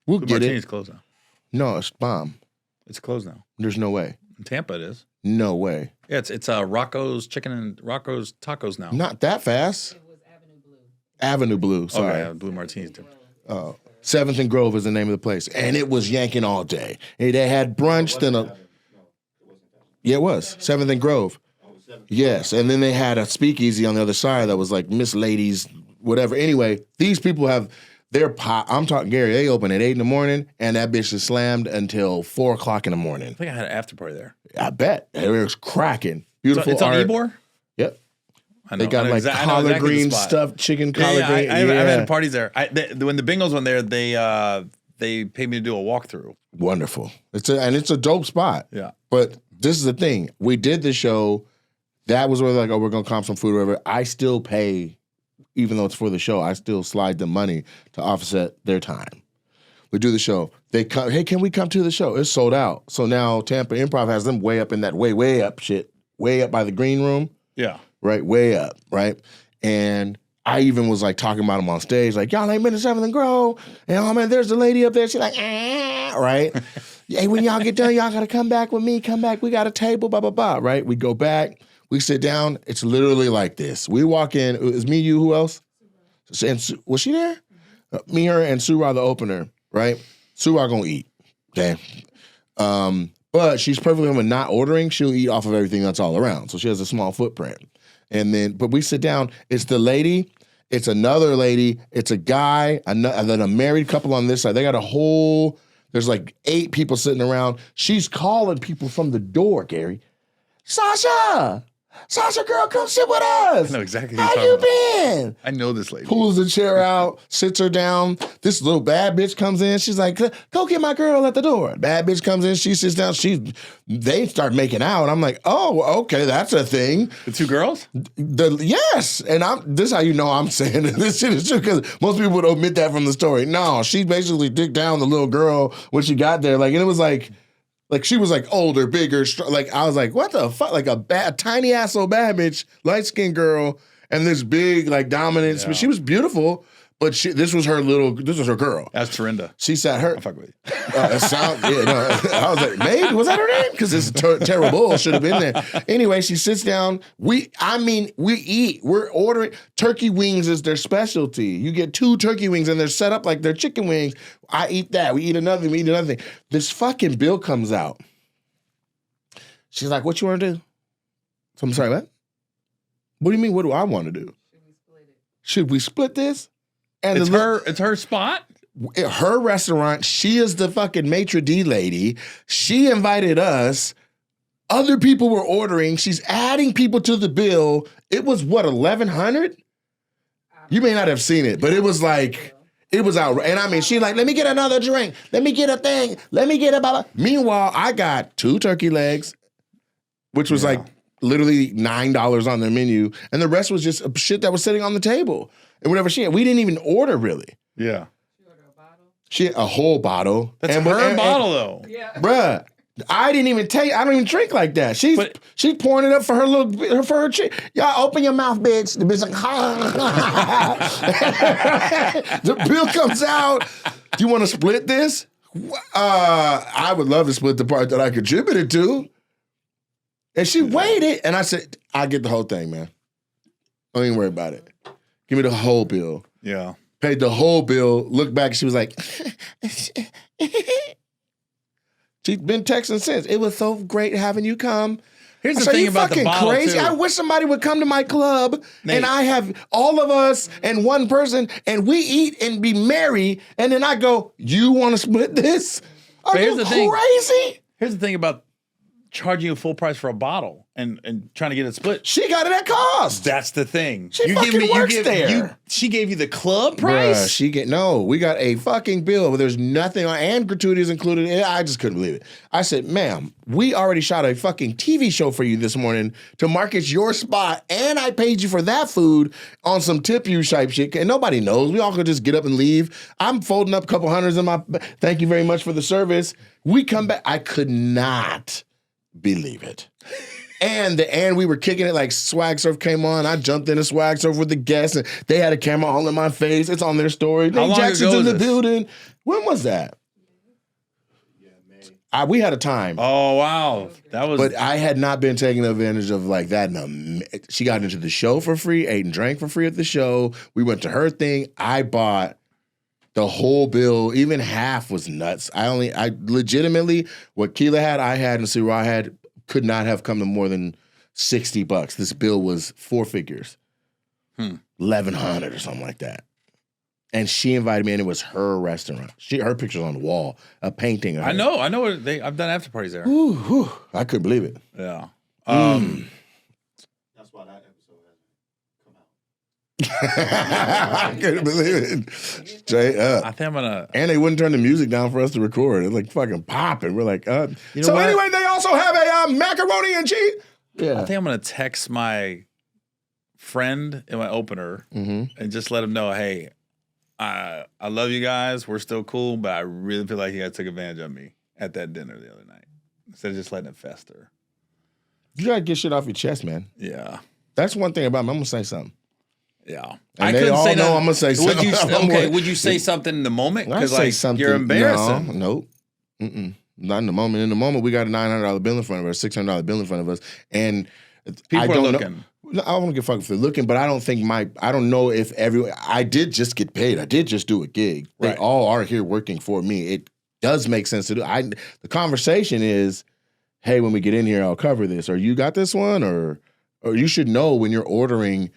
We'll Blue get Martini's it. closed now. No, it's bomb. It's closed now. There's no way. In Tampa, it is. No way. Yeah, it's Rocco's Chicken and Rocco's Tacos now. Not that fast. It was Avenue Blue. Avenue Blue, sorry. Okay, Blue Martini's different. 7th and Grove is the name of the place. And it was yanking all day. And they had brunch, then yeah, it was. 7th and Grove. Yes, and then they had a speakeasy on the other side that was like Miss Ladies, whatever. Anyway, these people have their pot. I'm talking Gary, they open at 8 in the morning, and that bitch is slammed until 4 o'clock in the morning. I think I had an after party there. I bet. It was cracking. Beautiful It's on art. Ebor? Yep. I know, They got like collard green stuffed chicken collard green. I've had parties there. When the Bengals went there, they paid me to do a walkthrough. Wonderful. It's a dope spot. Yeah. But this is the thing. We did the show. That was where they're like, oh, we're going to comp some food or whatever. I still pay, even though it's for the show, I still slide them money to offset their time. We do the show. They come, hey, can we come to the show? It's sold out. So now Tampa Improv has them way up in that way up shit, way up by the green room. Yeah. Right, way up, right? And I even was like talking about them on stage, like, y'all ain't been to 7th and Grove. And oh man, there's the lady up there. She's like, right? Hey, when y'all get done, y'all got to come back with me. Come back. We got a table, blah, blah, blah, right? We go back. We sit down. It's literally like this. We walk in. It was me, you, who else? And was she there? Me, her, and Surah, the opener, right? Surah gonna eat. Okay. But she's perfectly fine with not ordering. She'll eat off of everything that's all around. So she has a small footprint. And then, but we sit down. It's the lady. It's another lady. It's a guy. And then a married couple on this side. They got a whole, there's like 8 people sitting around. She's calling people from the door, Gary. Sasha, girl, come sit with us. I know exactly how you been? I know this lady. Pulls the chair out, sits her down. This little bad bitch comes in. She's like, go get my girl at the door. Bad bitch comes in. She sits down. They start making out. I'm like, oh, okay, that's a thing. The 2 girls? Yes. And this is how you know I'm saying it. This shit is true because most people would omit that from the story. No, she basically dicked down the little girl when she got there. Like, and it was like she was like older, bigger, like I was like, what the fuck? Like a tiny ass old bad bitch, light skinned girl, and this big like dominance. Yeah. But she was beautiful. But this was her girl. That's Dorinda. She sat her. I'll fuck with you. I was like, maybe was that her name? Because this terrible should have been there. Anyway, she sits down. We eat. We're ordering turkey wings is their specialty. You get 2 turkey wings and they're set up like they're chicken wings. I eat that. We eat another thing. We eat another thing. This fucking bill comes out. She's like, "What you want to do?" So I'm sorry, what? What do you mean? What do I want to do? Should we split it? Should we split this? And It's her spot? Her restaurant. She is the fucking maitre d' lady. She invited us. Other people were ordering. She's adding people to the bill. It was what, 1,100? You may not have seen it, but it was like, it was out. And I mean, she like, let me get another drink. Let me get a thing. Let me get a blah. Meanwhile, I got 2 turkey legs, which was like literally $9 on their menu. And the rest was just shit that was sitting on the table. And whatever she had, we didn't even order really. Yeah. She ordered a bottle? She had a whole bottle. That's her bottle though. Yeah. Bruh, I don't even drink like that. She's pouring it up for her chick. Y'all open your mouth, bitch. The bitch like, the bill comes out. Do you want to split this? I would love to split the part that I contributed to. And she waited, and I said, I'll get the whole thing, man. Don't even worry about it. Give me the whole bill. Yeah. Paid the whole bill. Looked back, she was like, she's been texting since. It was so great having you come. Here's the thing about the bottle, crazy. too. I wish somebody would come to my club and I have all of us and one person and we eat and be merry. And then I go, you want to split this? Are you crazy? Here's the thing about charging you full price for a bottle and trying to get it split. She got it at cost. That's the thing. She fucking works there. She gave you the club price? Bruh, we got a fucking bill where there's nothing on, and gratuities included. I just couldn't believe it. I said, ma'am, we already shot a fucking TV show for you this morning to market your spot, and I paid you for that food on some tip you type shit, and nobody knows. We all could just get up and leave. I'm folding up a couple hundreds in my, thank you very much for the service. We come back. I could not believe it. And we were kicking it like Swag Surf came on. I jumped in a Swag Surf with the guests, and they had a camera all in my face. It's on their story. Nate Jackson's in the building. When was that? we had a time. Oh wow, that was. But I had not been taking advantage of like that. She got into the show for free, ate and drank for free at the show. We went to her thing. I bought the whole bill. Even half was nuts. I legitimately, what Keela had, I had, and Sirah had, could not have come to more than $60. This bill was 4 figures. 1,100 or something like that. And she invited me, and it was her restaurant. Her picture's on the wall, a painting of her. I know. I've done after parties there. I couldn't believe it. Yeah. That's why that episode hasn't come out. I couldn't believe it. Straight up. I think I'm gonna. And they wouldn't turn the music down for us to record. It's like fucking popping. We're like, You know so what? anyway, they also have a macaroni and cheese. Yeah. I think I'm gonna text my friend in my opener and just let him know, hey, I love you guys. We're still cool, but I really feel like you guys took advantage of me at that dinner the other night instead of just letting it fester. You gotta get shit off your chest, man. Yeah. That's one thing about me. I'm gonna say something. Yeah. And they all know I'm gonna say something. Would you say something in the moment? I Because say like something. you're embarrassing. No, nope. Not in the moment. In the moment, we got a $900 bill in front of us, $600 bill in front of us, and People I are don't looking. know. I don't give a fuck if they're looking, but I don't think I don't know if everyone. I did just get paid. I did just do a gig. They Right. all are here working for me. It does make sense to do. The conversation is, hey, when we get in here, I'll cover this. Or you got this one, or you should know when you're ordering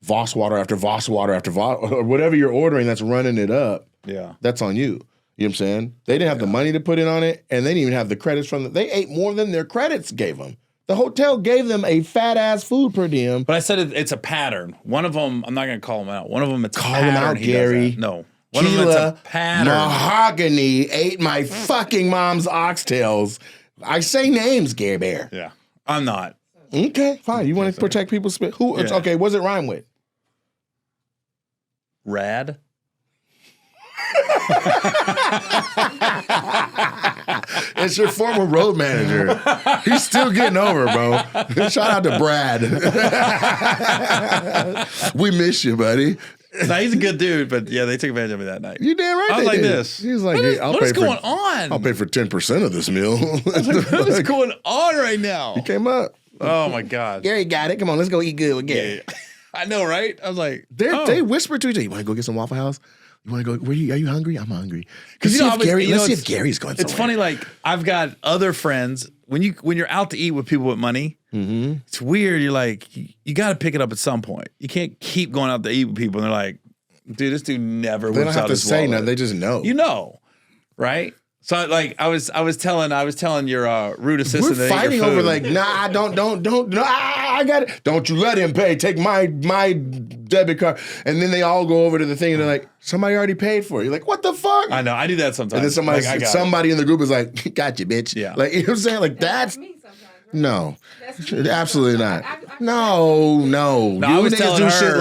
Voss water after Voss water after Voss, or whatever you're ordering that's running it up. Yeah. That's on you. You know what I'm saying? They didn't have the money to put it on it, and they didn't even have the credits from it. They ate more than their credits gave them. The hotel gave them a fat ass food per diem. But I said it's a pattern. One of them, I'm not going to call him out. One of them, it's Call a pattern. him out, He does Gary. that. No. One of them, it's a pattern. Mahogany ate my fucking mom's oxtails. I say names, Gary Bear. Yeah. I'm not. Okay, fine. You want to protect people's spit? Who? Yeah. Okay, what's it rhyme with? Rad. It's your former road manager. He's still getting over, bro. Shout out to Brad. We miss you, buddy. No, he's a good dude, but yeah, they took advantage of me that night. You damn right. I was they like did. this. He was like, what is going on? I'll pay for 10% of this meal. What is going on right now? He came up. Oh my God. Gary got it. Come on, let's go eat good with Gary. Yeah. I know, right? I was like, They whispered to each other, you want to go get some Waffle House? You want to go, are you hungry? I'm hungry. Because let's see if Gary's going somewhere. It's funny, like, I've got other friends, when you're out to eat with people with money, it's weird. You're like, you got to pick it up at some point. You can't keep going out to eat with people, and they're like, dude, this dude never They don't whips have out to his say wallet. nothing. They just know. You know, right? So like I was telling your rude assistant We're that ate fighting your over food. like, nah, don't, no, I got it. Don't you let him pay. Take my debit card. And then they all go over to the thing and they're like, somebody already paid for it. You're like, what the fuck? I know, I do that sometimes. And then somebody in the group is like, got you, bitch. Yeah. Like, you know what I'm saying? Like, that's, me sometimes, right? no. That's me Absolutely sometimes. not. I No. I You was niggas telling do her- shit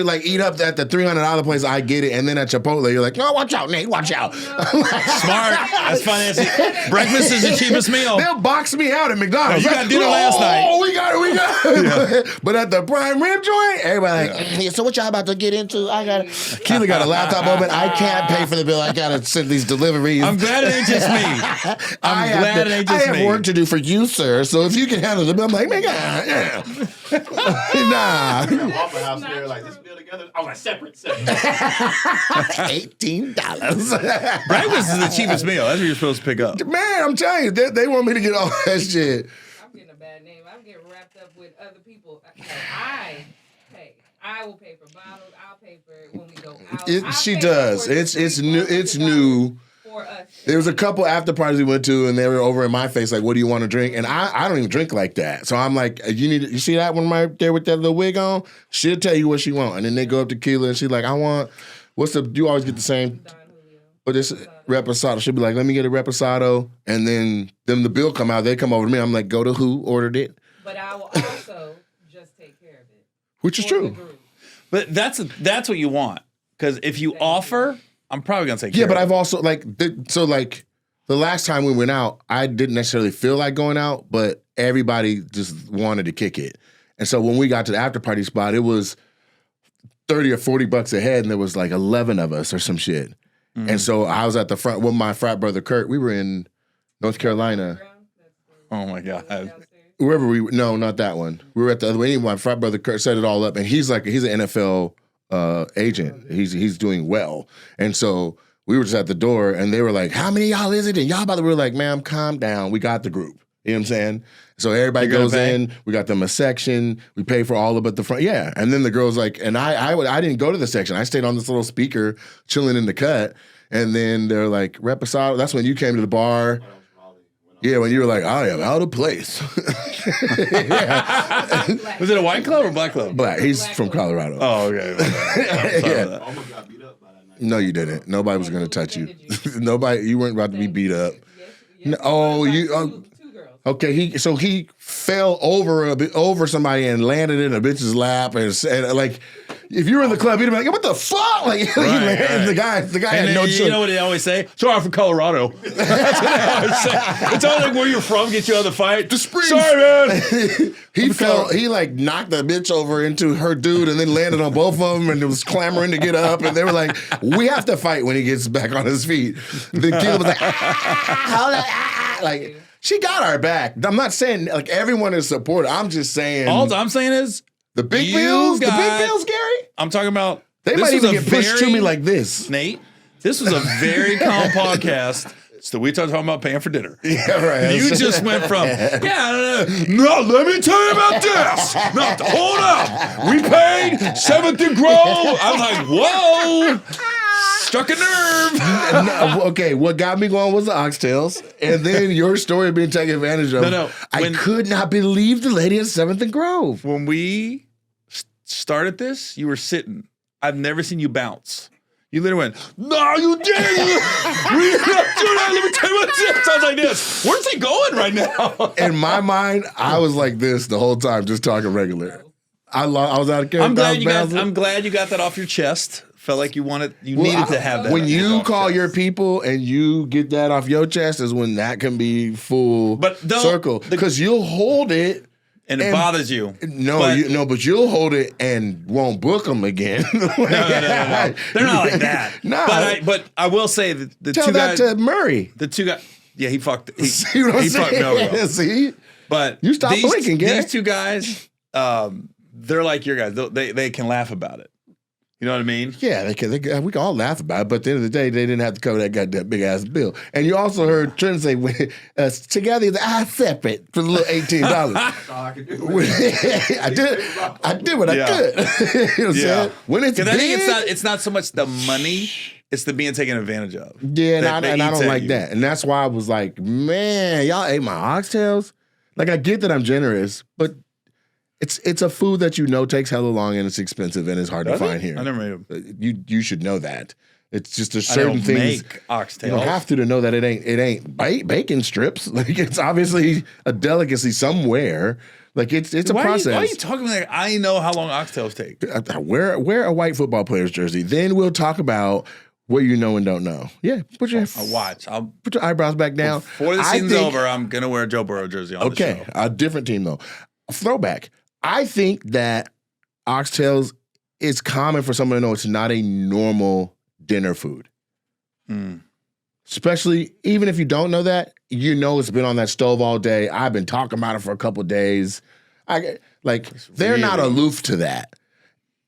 like eat up at the $300 place. I get it, and then at Chipotle, you're like, no, watch out, Nate, watch out. Smart. That's financing. Breakfast is the cheapest meal. They'll box me out at McDonald's. No, you got dinner last night. Oh, we got it. But at the prime rib joint, everybody like, yeah, so what y'all about to get into? I got it. Keely got a laptop open. I can't pay for the bill. I gotta send these deliveries. I'm glad it ain't just me. I have work to do for you, sir. So if you can handle the bill, I'm like, man, nah. Waffle House there, like this bill together. I was like, separate. $18. Breakfast is the cheapest meal. That's what you're supposed to pick up. Man, I'm telling you, they want me to get all that shit. I'm getting a bad name. I'm getting wrapped up with other people. I pay. I will pay for bottles. I'll pay for it when we go out. She does. It's new. It's new. For us. There was a couple after parties we went to, and they were over in my face like, "What do you want to drink?" And I don't even drink like that, so I'm like, You see that one right there with that little wig on? She'll tell you what she want, and then they go up to Keela, and she's like, "I want you always get the same." Don Julio. But this reposado, she'll be like, "Let me get a reposado," and then the bill come out. They come over to me. I'm like, "Go to who ordered it?" But I will also just take care of it. Which is For the true. group. But that's what you want. Because if you offer, I'm probably gonna say Yeah, but I've also the last time we went out, I didn't necessarily feel like going out, but everybody just wanted to kick it. And so when we got to the after party spot, it was $30 or $40 a head, and there was like 11 of us or some shit. And so I was at the front with my frat brother Kurt. We were in North Carolina. Oh my God. Wherever no, not that one. We were at the other one. My frat brother Kurt set it all up, and he's an NFL agent. He's doing well, and so we were just at the door, and they were like, "How many of y'all is it?" And y'all about to, we were like, "Ma'am, calm down. We got the group." You know what I'm saying? So everybody goes in. We got them a section. We pay for all of it at the front. Yeah, and then the girls like, and I didn't go to the section. I stayed on this little speaker, chilling in the cut, and then they're like, "Reposado." That's when you came to the bar. Yeah, when you were like, I am out of place. Was it a white club or black club? Black. He's from Colorado. Oh, okay. Yeah. Almost got beat up by that night. No, you didn't. Nobody was going to touch you. Nobody. You weren't about to be beat up. Yes, two girls. Okay. He fell over somebody and landed in a bitch's lap and like. If you were in the club, you'd be like, "What the fuck?" Like the guy had no choice. You know what they always say? So I'm from Colorado. That's what they always say. It's always like where you're from, get you out of the fight. The Springs. Sorry, man. He fell. He like knocked the bitch over into her dude, and then landed on both of them, and it was clamoring to get up. And they were like, "We have to fight when he gets back on his feet." The kid was like, like she got our back. I'm not saying like everyone is supportive. I'm just saying. All I'm saying is. The big bills, Gary? I'm talking about. They might even get pushed to me like this. Nate, this was a very calm podcast. So we talking about paying for dinner. Yeah, right. You just went from, no, let me tell you about this. No, hold up. We paid 7th and Grove. I'm like, whoa. Struck a nerve. Okay, what got me going was the oxtails, and then your story being taken advantage of. No. I could not believe the lady at 7th and Grove. When we started this, you were sitting. I've never seen you bounce. You literally went, no, you didn't. We did not do that. Let me tell you what this. I was like this. Where's he going right now? In my mind, I was like this the whole time, just talking regular. I was out of character. I'm glad you got that off your chest. Felt like you needed to have that. When you call your people and you get that off your chest is when that can be full circle. Because you'll hold it. And it bothers you. But you'll hold it and won't book them again. No. They're not like that. No. But I will say that the Tell two that guys. to Murray. The two guys. Yeah, he fucked. See what I'm saying? Melville. See? But you stop blinking, Gary. These two guys, they're like your guys. They can laugh about it. You know what I mean? Yeah, they can. We can all laugh about it, but at the end of the day, they didn't have to cover that goddamn big ass bill. And you also heard Trent say, "Together, separate for the little $18." That's all I could do. I did what I could. You know what I'm saying? When it's big, I think it's not so much the money; it's the being taken advantage of. Yeah, and I don't like that, and that's why I was like, man, y'all ate my oxtails. Like I get that I'm generous, but. It's a food that you know takes hella long and it's expensive and it's hard to find here. I never made them. You should know that. It's just there's certain things. Make oxtails. You don't have to know that it ain't bacon strips. Like it's obviously a delicacy somewhere. Like it's a process. Why are you talking like I know how long oxtails take? Wear a white football player's jersey. Then we'll talk about what you know and don't know. Yeah, put your I'll put your eyebrows back down. Before the season's over, I'm gonna wear a Joe Burrow jersey on the show. A different team though. A throwback. I think that oxtails is common for someone to know it's not a normal dinner food. Especially, even if you don't know that, you know it's been on that stove all day. I've been talking about it for a couple of days. They're not aloof to that.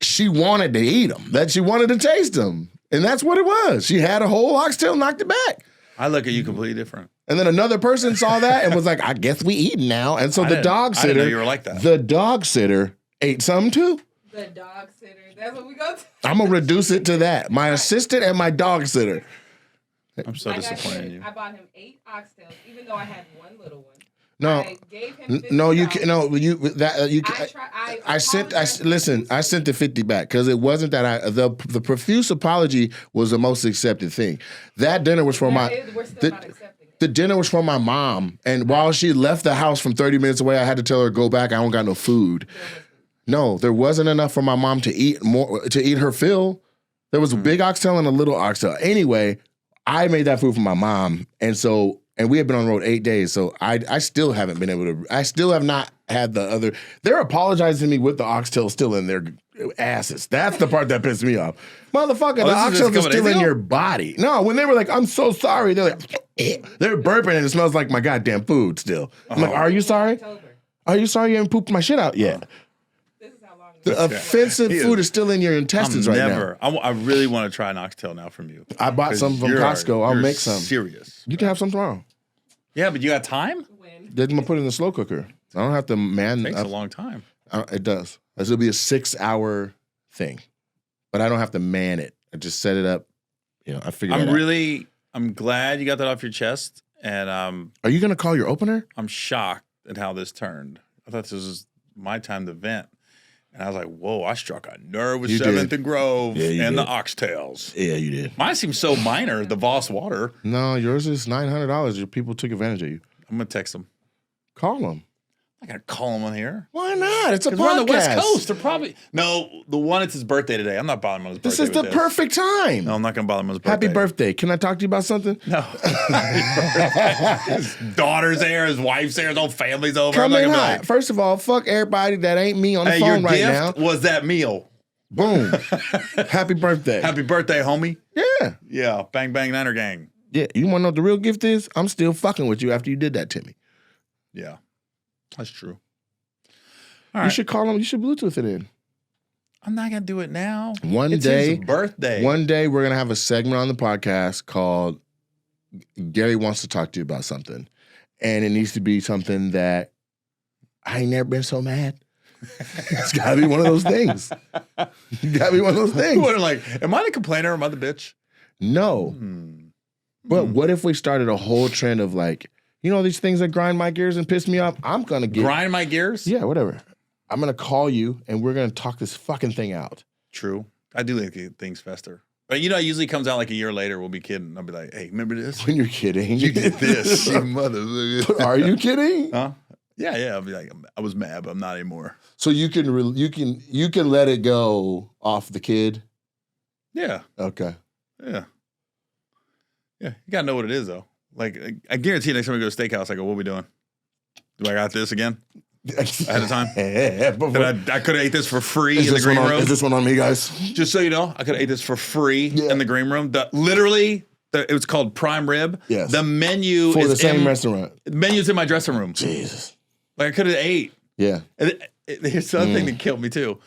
She wanted to eat them. She wanted to taste them. And that's what it was. She had a whole oxtail, knocked it back. I look at you completely different. And then another person saw that and was like, I guess we eating now. And so the dog sitter. I didn't know you were like that. The dog sitter ate some too. The dog sitter. That's what we go to. I'm going to reduce it to that. My assistant and my dog sitter. I'm so disappointed in you. I bought him 8 oxtails, even though I had one little one. No, I gave him no, you can no, you that you. I sent I sent the 50 back because it wasn't that the profuse apology was the most accepted thing. That dinner was for we're still not accepting it. The dinner was for my mom, and while she left the house from 30 minutes away, I had to tell her go back. I don't got no food. No, there wasn't enough for my mom to eat her fill. There was a big oxtail and a little oxtail. Anyway, I made that food for my mom, and so And we have been on the road 8 days, so I still haven't been able to. I still have not had the other. They're apologizing to me with the oxtail still in their asses. That's the part that pissed me off. Motherfucker, the oxtails are still in your body. No, when they were like, I'm so sorry, they're like, they're burping and it smells like my goddamn food still. I'm like, are you sorry? Are you sorry you haven't pooped my shit out yet? This is how long. The offensive food is still in your intestines right now. I really want to try an oxtail now from you. I bought some from Costco. I'll make some. Serious. You can have some tomorrow. Yeah, but you got time? Then I'm gonna put it in the slow cooker. I don't have to man. It takes a long time. It does. It'll be a 6-hour thing, but I don't have to man it. I just set it up. You know, I figured. I'm glad you got that off your chest, and Are you gonna call your opener? I'm shocked at how this turned. I thought this was my time to vent, and I was like, "Whoa!" I struck a nerve with 7th and Grove and the oxtails. Yeah, you did. Mine seems so minor. The Voss water. No, yours is $900. Your people took advantage of you. I'm gonna text them. Call them. I gotta call him on here. Why not? It's a podcast. We're on the West Coast. They're probably the one. It's his birthday today. I'm not bothering him on his birthday. This is the perfect time. No, I'm not gonna bother him on his birthday. Happy birthday. Can I talk to you about something? No. His daughter's there. His wife's there. His whole family's over. Come I'm in not hot. gonna be First of all, fuck everybody that ain't me on the hey, phone your right gift now. was that meal. Boom. Happy birthday. Happy birthday, homie. Yeah. Yeah. Bang Bang Niner Gang. Yeah. You want to know what the real gift is? I'm still fucking with you after you did that to me. Yeah. That's true. You should call him. You should Bluetooth it in. I'm not gonna do it now. It's his birthday. One day we're gonna have a segment on the podcast called Gary Wants to Talk to You About Something. And it needs to be something that I ain't never been so mad. It's gotta be one of those things. It's gotta be one of those things. Like, am I the complainer or am I the bitch? No. But what if we started a whole trend of like, you know, these things that grind my gears and piss me off? I'm gonna grind my gears? Yeah, whatever. I'm gonna call you and we're gonna talk this fucking thing out. True. I do like things fester. But you know, it usually comes out like a year later. We'll be kidding. I'll be like, hey, remember this? When you're kidding. You did this, you motherfucker. Are you kidding? Huh? Yeah. I'll be like, I was mad, but I'm not anymore. So you can let it go off the kid? Yeah. Okay. Yeah. Yeah. You gotta know what it is though. Like, I guarantee next time we go to a steakhouse, I go, what are we doing? Do I got this again? Ahead of time? I could have ate this for free in the green room. Is this one on me, guys? Just so you know, I could have ate this for free in the green room. Literally, it was called prime rib. Yes. The menu for is the same restaurant. The menu's in my dressing room. Jesus. Like I could have ate. Yeah. And here's the other thing that killed me too.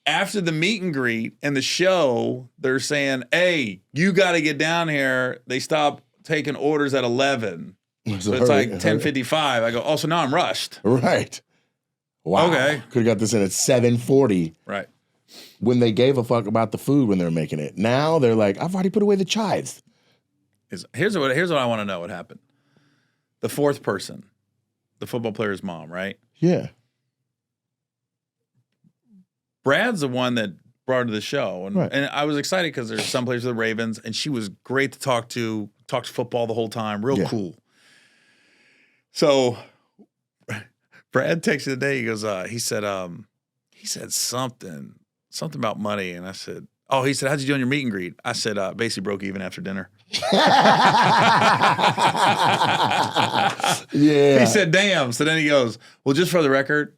After the meet and greet and the show, they're saying, hey, you got to get down here. They stop taking orders at 11. So it's like 10:55. I go, oh, so now I'm rushed. Right. Wow. Okay. Could have got this in at 7:40. Right. When they gave a fuck about the food when they were making it. Now they're like, I've already put away the chives. Here's what I want to know what happened. The fourth person, the football player's mom, right? Yeah. Brad's the one that brought her to the show. And, right. and I was excited because there's some players with the Ravens, and she was great to talk to, talked football the whole time, real cool. So Brad texted today. He goes, he said something about money. And I said, oh, he said, how'd you do on your meet and greet? I said, basically broke even after dinner. Yeah. He said, damn. So then he goes, well, just for the record,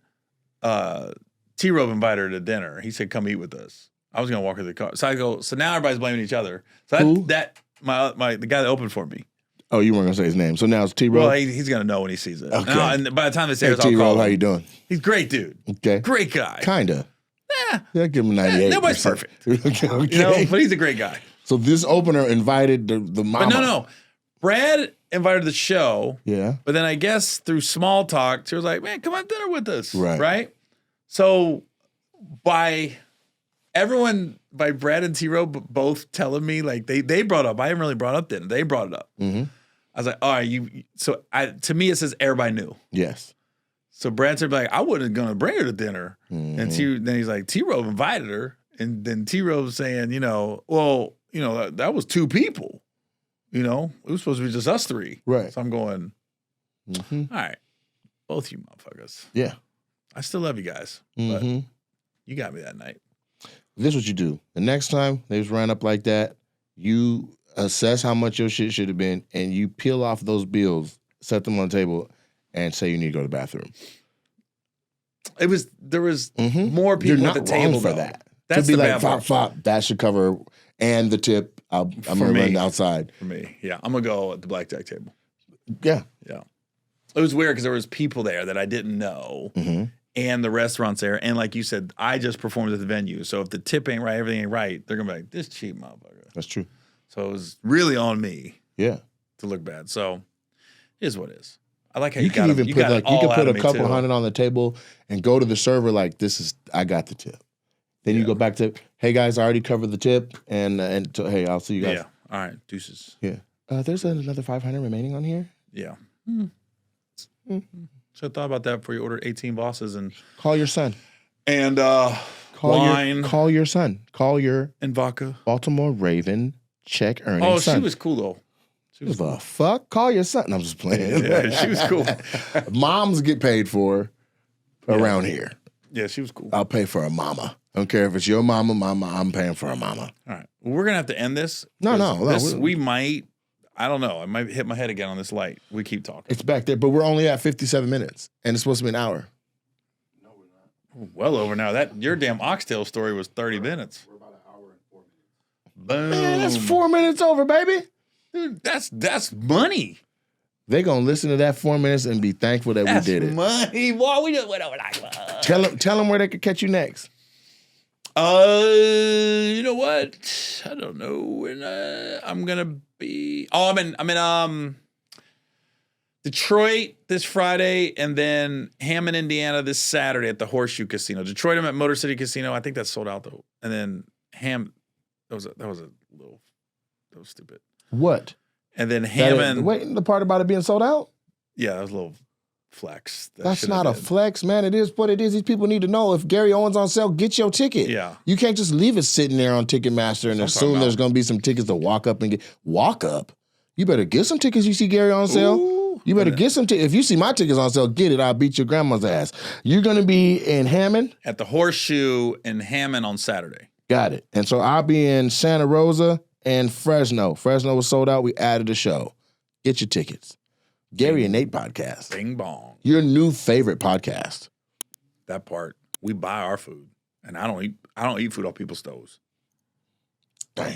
T-Robe invited her to dinner. He said, come eat with us. I was going to walk her to the car. So I go, so now everybody's blaming each other. So the guy that opened for me. Oh, you weren't going to say his name. So now it's T-Robe? Well, he's going to know when he sees it. Okay. And by the time this airs, hey, I'll call him. how you doing? He's a great dude. Okay. Great guy. Kinda. Yeah. Yeah, give him 98. Nobody's perfect. Okay. You know, but he's a great guy. So this opener invited the mama. But no. Brad invited the show. Yeah. But then I guess through small talk, she was like, man, come on dinner with us. Right. Right? So by Brad and T-Robe both telling me, like, they brought up, I haven't really brought up dinner. They brought it up. Mm-hmm. I was like, all right, to me, it says everybody knew. Yes. So Brad said, like, I wasn't going to bring her to dinner. Mm-hmm. And then he's like, T-Robe invited her. And then T-Robe's saying, that was two people. You know, it was supposed to be just us three. Right. So I'm going, all right, both you motherfuckers. Yeah. I still love you guys. But you got me that night. This is what you do. The next time they just ran up like that, you assess how much your shit should have been, and you peel off those bills, set them on the table, and say you need to go to the bathroom. There was more people You're at not the table wrong for though. that. That's to be the like, bad part. fop, that should cover, and the tip. I'm For going to me. run outside. For me, yeah, I'm gonna go at the blackjack table. Yeah. Yeah, it was weird because there was people there that I didn't know, Mm-hmm. and the restaurant's there, and like you said, I just performed at the venue, so if the tip ain't right, everything ain't right, they're gonna be like, this cheap motherfucker. That's true. So it was really on me Yeah. to look bad. So it is what it is. I like how You got can them- even you put got it like you all can out put of a me, couple too. hundred on the table and go to the server like, this is, I got the tip. Then you Yeah. go back to, hey guys, I already covered the tip, and hey, I'll see you guys. Yeah. All right. Deuces. Yeah. There's another 500 remaining on here. Yeah. So I thought about that before you ordered 18 bosses and Call your son. wine Call your son. Call your and vodka. Baltimore Raven check earning Oh, son. she was cool though. She was the fuck? Call your son. I'm just playing. Yeah, she was cool. Moms get paid for around here. Yeah, she was cool. I'll pay for a mama. I don't care if it's your mama, I'm paying for a mama. All right. Well, we're gonna have to end this. No, 'cause no. we might. I don't know. I might hit my head again on this light. We keep talking. It's back there, but we're only at 57 minutes, and it's supposed to be an hour. Well over now. That your damn oxtail story was 30 minutes. We're about an hour and 4 minutes. Boom. Man, that's 4 minutes over, baby. Dude, that's money. They gonna listen to that 4 minutes and be thankful that That's we did it. money. Why we just went over that? Tell them where they could catch you next. You know what? I don't know. And I'm gonna be. Oh, I'm in Detroit this Friday, and then Hammond, Indiana this Saturday at the Horseshoe Casino. Detroit, I'm at Motor City Casino. I think that's sold out though. And then that was stupid. What? And then Hammond. Wait, the part about it being sold out? Yeah, that was a little flex. That That's should've not a been. flex, man. It is what it is. These people need to know if Gary Owens on sale, get your ticket. Yeah. You can't just leave it sitting there on Ticketmaster and That's what I'm assume talking there's about. going to be some tickets to walk up and get. Walk up? You better get some tickets you see Gary on sale. Ooh. You better get some tickets. If you see my tickets on sale, get it. I'll beat your grandma's ass. You're going to be in Hammond? At the Horseshoe in Hammond on Saturday. Got it. And so I'll be in Santa Rosa and Fresno. Fresno was sold out. We added a show. Get your tickets. Gary and Nate podcast. Bing bong. Your new favorite podcast. That part. We buy our food. And I don't eat food off people's stoves. Damn.